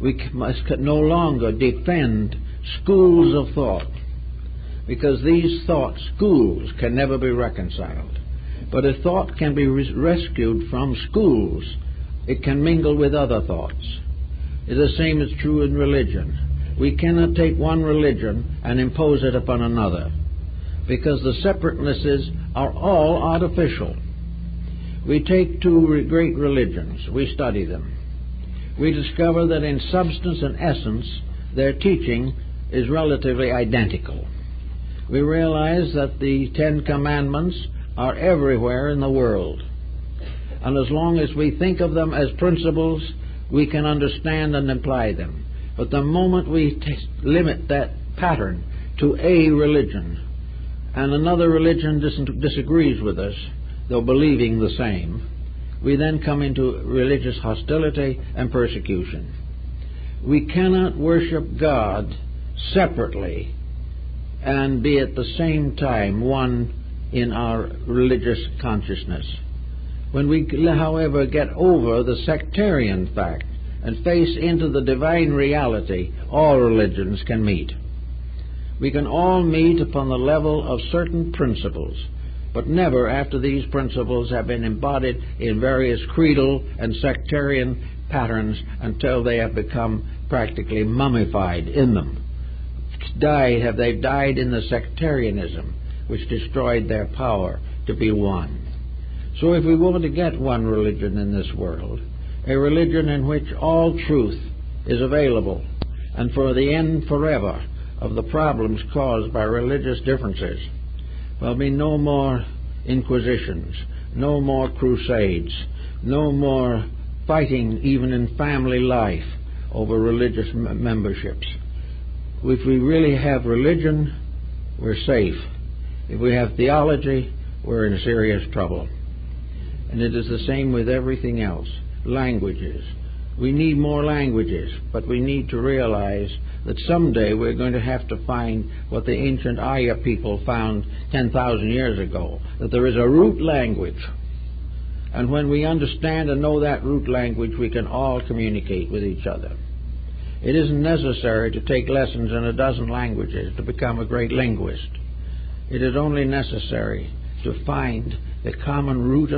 We must no longer defend schools of thought, because these thought schools can never be reconciled. But if thought can be rescued from schools, it can mingle with other thoughts. The same is true in religion. We cannot take one religion and impose it upon another, because the separatenesses are all artificial. We take two great religions, we study them. We discover that in substance and essence their teaching is relatively identical. We realize that the Ten Commandments are everywhere in the world, and as long as we think of them as principles, we can understand and apply them. But the moment we limit that pattern to a religion, and another religion disagrees with us, though believing the same, we then come into religious hostility and persecution. We cannot worship God separately and be at the same time one in our religious consciousness. When we, however, get over the sectarian fact and face into the divine reality, all religions can meet. We can all meet upon the level of certain principles, but never after these principles have been embodied in various creedal and sectarian patterns until they have become practically mummified in them. Have they died in the sectarianism which destroyed their power to be one. So if we want to get one religion in this world, a religion in which all truth is available, and for the end forever of the problems caused by religious differences, there'll be no more inquisitions, no more crusades, no more fighting even in family life over religious memberships. If we really have religion, we're safe. If we have theology, we're in serious trouble. And it is the same with everything else. Languages. We need more languages, but we need to realize that someday we're going to have to find what the ancient Arya people found 10,000 years ago, that there is a root language. And when we understand and know that root language, we can all communicate with each other. It isn't necessary to take lessons in a dozen languages to become a great linguist. It is only necessary to find the common root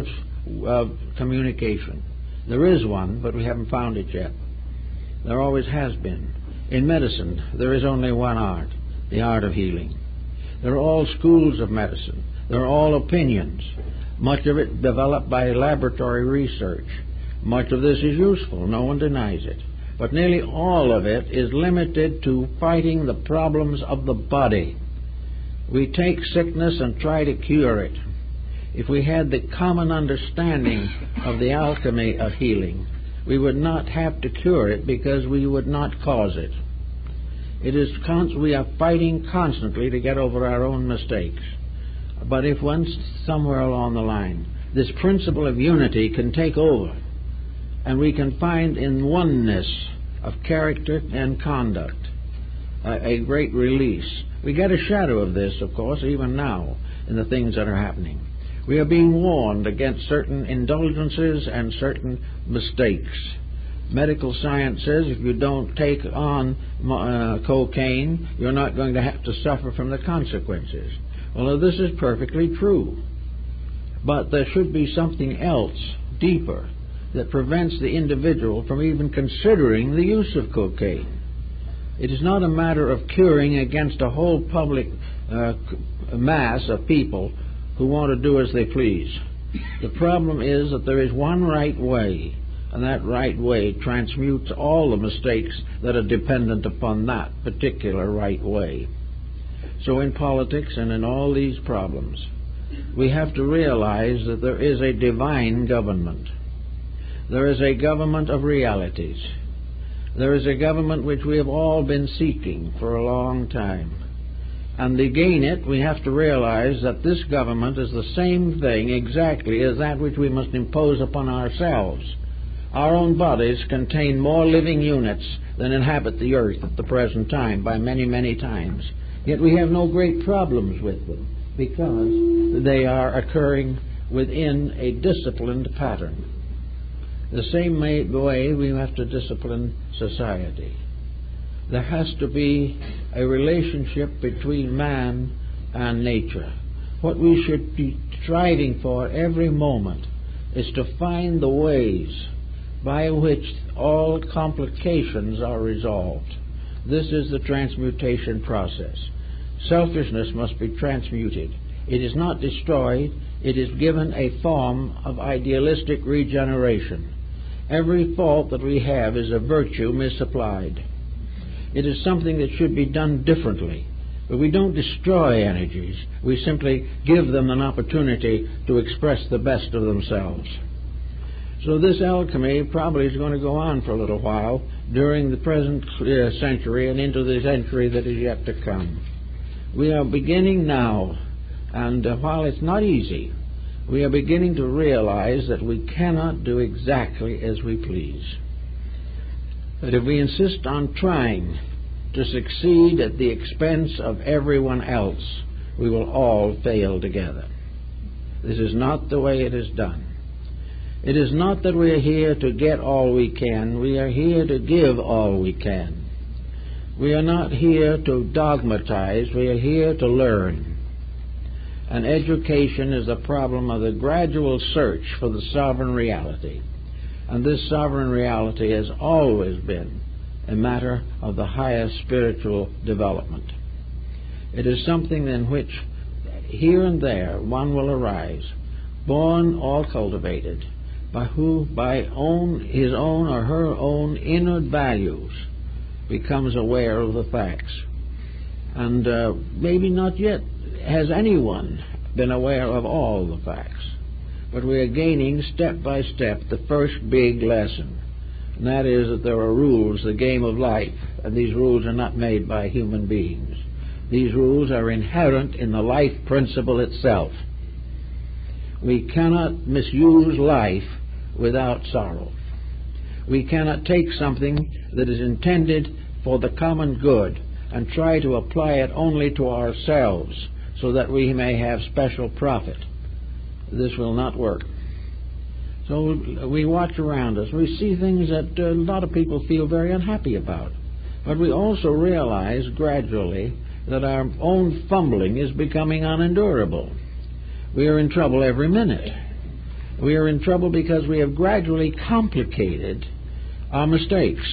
of communication. There is one, but we haven't found it yet. There always has been. In medicine, there is only one art, the art of healing. They're all schools of medicine. They're all opinions. Much of it developed by laboratory research. Much of this is useful. No one denies it. But nearly all of it is limited to fighting the problems of the body. We take sickness and try to cure it. If we had the common understanding of the alchemy of healing, we would not have to cure it because we would not cause it. We are fighting constantly to get over our own mistakes. But if once somewhere along the line this principle of unity can take over, and we can find in oneness of character and conduct a great release. We get a shadow of this, of course, even now in the things that are happening. We are being warned against certain indulgences and certain mistakes. Medical science says if you don't take on cocaine, you're not going to have to suffer from the consequences. Well, this is perfectly true. But there should be something else, deeper, that prevents the individual from even considering the use of cocaine. It is not a matter of curing against a whole public mass of people who want to do as they please. The problem is that there is one right way, and that right way transmutes all the mistakes that are dependent upon that particular right way. So in politics and in all these problems, we have to realize that there is a divine government. There is a government of realities. There is a government which we have all been seeking for a long time. And to gain it, we have to realize that this government is the same thing exactly as that which we must impose upon ourselves. Our own bodies contain more living units than inhabit the earth at the present time by many, many times. Yet we have no great problems with them because they are occurring within a disciplined pattern. The same way we have to discipline society. There has to be a relationship between man and nature. What we should be striving for every moment is to find the ways by which all complications are resolved. This is the transmutation process. Selfishness must be transmuted. It is not destroyed. It is given a form of idealistic regeneration. Every fault that we have is a virtue misapplied. It is something that should be done differently. But we don't destroy energies. We simply give them an opportunity to express the best of themselves. So this alchemy probably is going to go on for a little while during the present century and into the century that is yet to come. We are beginning now, and while it's not easy, we are beginning to realize that we cannot do exactly as we please. That if we insist on trying to succeed at the expense of everyone else, we will all fail together. This is not the way it is done. It is not that we are here to get all we can. We are here to give all we can. We are not here to dogmatize. We are here to learn. And education is the problem of the gradual search for the sovereign reality. And this sovereign reality has always been a matter of the highest spiritual development. It is something in which here and there one will arise, born or cultivated, by his own or her own inward values becomes aware of the facts. And maybe not yet has anyone been aware of all the facts. But we are gaining step by step the first big lesson. And that is that there are rules, the game of life, and these rules are not made by human beings. These rules are inherent in the life principle itself. We cannot misuse life without sorrow. We cannot take something that is intended for the common good and try to apply it only to ourselves so that we may have special profit. This will not work. So we watch around us. We see things that a lot of people feel very unhappy about. But we also realize gradually that our own fumbling is becoming unendurable. We are in trouble every minute. We are in trouble because we have gradually complicated our mistakes.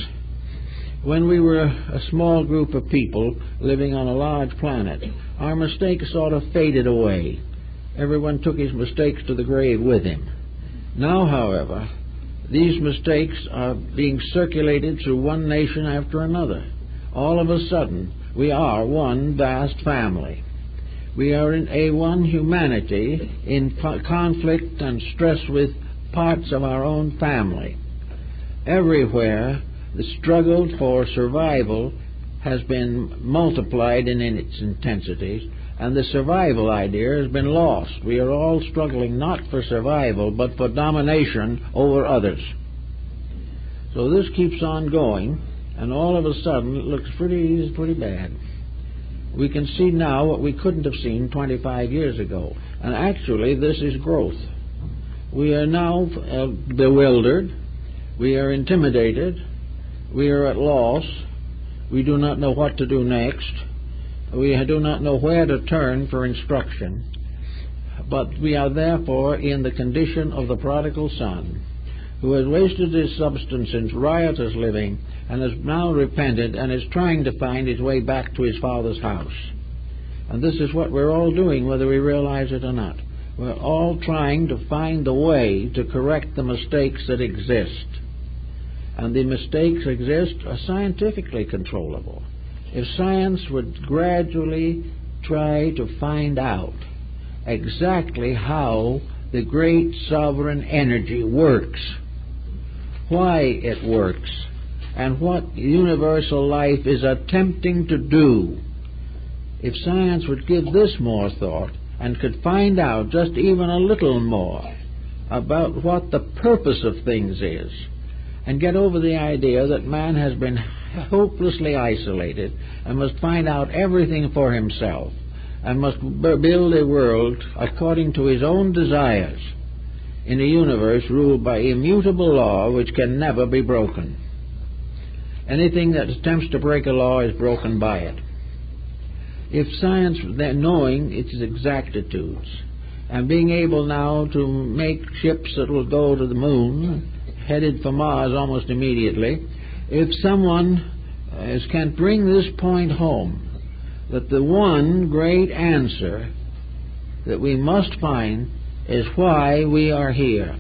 When we were a small group of people living on a large planet, our mistakes sort of faded away. Everyone took his mistakes to the grave with him. Now, however, these mistakes are being circulated through one nation after another. All of a sudden, we are one vast family. We are in one humanity in conflict and stress with parts of our own family. Everywhere, the struggle for survival has been multiplied in its intensity, and the survival idea has been lost. We are all struggling not for survival, but for domination over others. So this keeps on going, and all of a sudden it looks pretty bad. We can see now what we couldn't have seen 25 years ago, and actually this is growth. We are now bewildered, we are intimidated, we are at loss, we do not know what to do next, we do not know where to turn for instruction, but we are therefore in the condition of the prodigal son, who has wasted his substance in riotous living and has now repented and is trying to find his way back to his father's house. And this is what we're all doing, whether we realize it or not. We're all trying to find the way to correct the mistakes that exist. And the mistakes exist are scientifically controllable. If science would gradually try to find out exactly how the great sovereign energy works, why it works, and what universal life is attempting to do, if science would give this more thought and could find out just even a little more about what the purpose of things is, and get over the idea that man has been hopelessly isolated and must find out everything for himself and must build a world according to his own desires in a universe ruled by immutable law which can never be broken. Anything that attempts to break a law is broken by it. If science, then knowing its exactitudes and being able now to make ships that will go to the moon, headed for Mars almost immediately, if someone can bring this point home, that the one great answer that we must find is why we are here,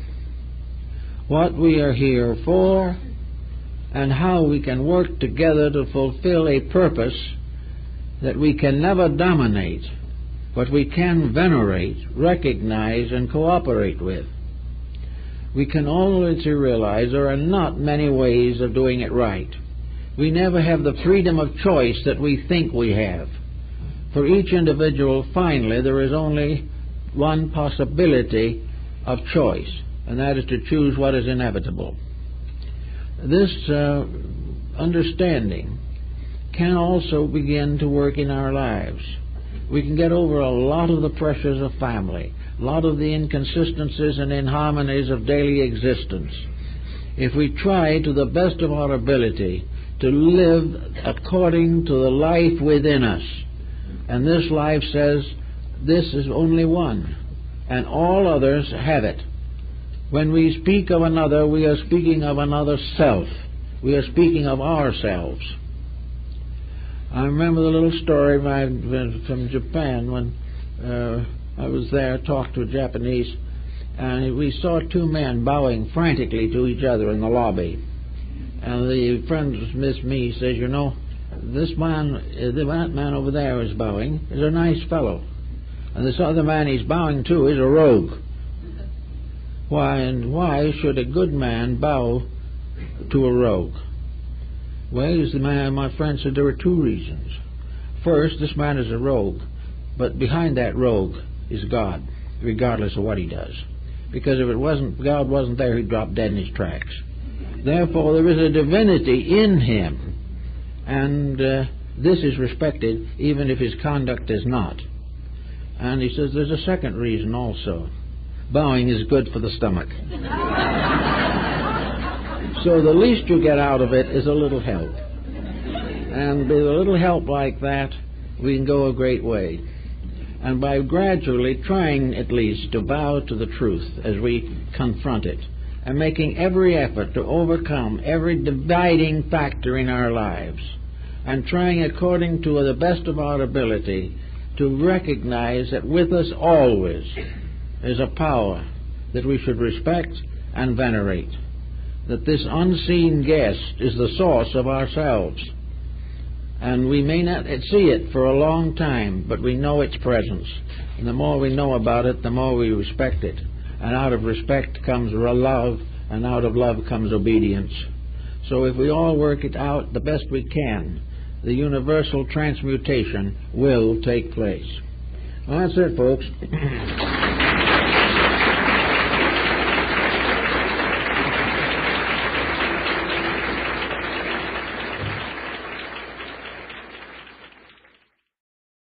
what we are here for, and how we can work together to fulfill a purpose that we can never dominate, but we can venerate, recognize, and cooperate with. We can always realize there are not many ways of doing it right. We never have the freedom of choice that we think we have. For each individual, finally, there is only one possibility of choice, and that is to choose what is inevitable. This understanding can also begin to work in our lives. We can get over a lot of the pressures of family, a lot of the inconsistencies and inharmonies of daily existence, if we try to the best of our ability to live according to the life within us. And this life says this is only one, and all others have it. When we speak of another, we are speaking of another self. We are speaking of ourselves. I remember the little story from Japan when I was there, talked to a Japanese, and we saw two men bowing frantically to each other in the lobby. And the friend, Miss Me, says, you know, this man, that man over there is bowing, is a nice fellow. And this other man he's bowing to is a rogue. Why should a good man bow to a rogue? Well, as my friend said, there are two reasons. First, this man is a rogue, but behind that rogue is God, regardless of what he does. Because if God wasn't there, he'd drop dead in his tracks. Therefore, there is a divinity in him, and this is respected even if his conduct is not. And he says there's a second reason also. Bowing is good for the stomach. So the least you get out of it is a little help. And with a little help like that, we can go a great way. And by gradually trying at least to bow to the truth as we confront it, and making every effort to overcome every dividing factor in our lives, and trying according to the best of our ability to recognize that with us always is a power that we should respect and venerate, that this unseen guest is the source of ourselves, and we may not see it for a long time, but we know its presence, and the more we know about it, the more we respect it, and out of respect comes love, and out of love comes obedience. So if we all work it out the best we can, the universal transmutation will take place. Well, that's it, folks.